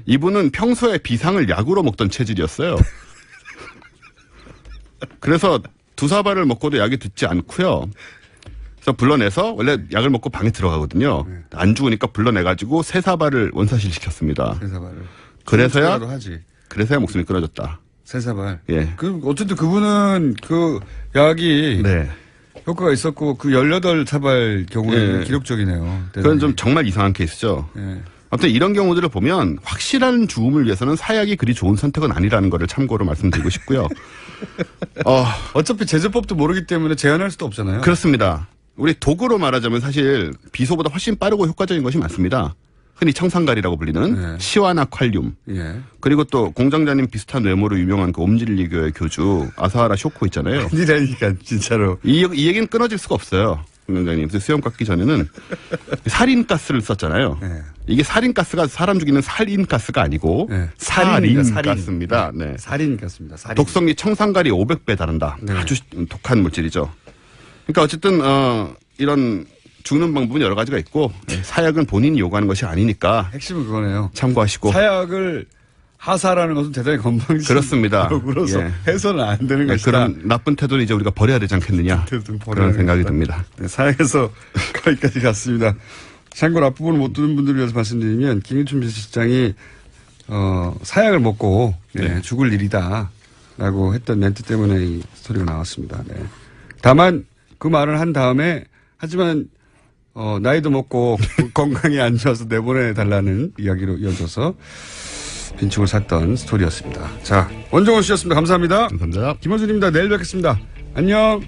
이분은 평소에 비상을 약으로 먹던 체질이었어요. 그래서 2사발을 먹고도 약이 듣지 않고요. 그래서 불러내서 원래 약을 먹고 방에 들어가거든요. 안 죽으니까 불러내가지고 3사발을 원사실 시켰습니다. 3사발을. 그래서야 목숨이 끊어졌다. 3사발. 예. 어쨌든 그분은 그 약이 효과가 있었고 그 18사발 경우에는 기록적이네요. 그건 좀 정말 이상한 케이스죠. 아무튼 이런 경우들을 보면 확실한 죽음을 위해서는 사약이 그리 좋은 선택은 아니라는 것을 참고로 말씀드리고 싶고요. 어차피 제조법도 모르기 때문에 제한할 수도 없잖아요. 그렇습니다. 우리 독으로 말하자면 사실 비소보다 훨씬 빠르고 효과적인 것이 많습니다. 흔히 청산가리라고 불리는 시와나 칼륨. 그리고 또 공장장님 비슷한 외모로 유명한 그 옴진리교의 교주 아사하라 쇼코 있잖아요. 아니라니까 진짜로. 이 얘기는 끊어질 수가 없어요. 공장장님. 수염 깎기 전에는 살인가스를 썼잖아요. 이게 살인가스가 사람 죽이는 살인가스가 아니고 살인가스입니다. 네. 살인가스입니다. 독성이 청산가리 500배 다른다. 아주 독한 물질이죠. 그러니까 어쨌든 이런 죽는 방법은 여러 가지가 있고 사약은 본인이 요구하는 것이 아니니까 핵심은 그거네요. 참고하시고 사약을 하사라는 것은 대단히 건방진 그렇습니다. 그래서 해서는 안 되는 것이다. 그런 나쁜 태도는 이제 우리가 버려야 되지 않겠느냐 그런 생각이 듭니다. 사약에서 거기까지 갔습니다. 참고로 앞부분을 못 듣는 분들을 위해서 말씀드리면 김인춘 비서실장이 사약을 먹고 죽을 일이다라고 했던 멘트 때문에 이 스토리가 나왔습니다. 다만 그 말을 한 다음에 하지만 나이도 먹고 건강이 안 좋아서 내보내달라는 이야기로 이어져서 빈축을 샀던 스토리였습니다. 자, 원종원 씨였습니다. 감사합니다. 감사합니다. 김원준입니다. 내일 뵙겠습니다. 안녕.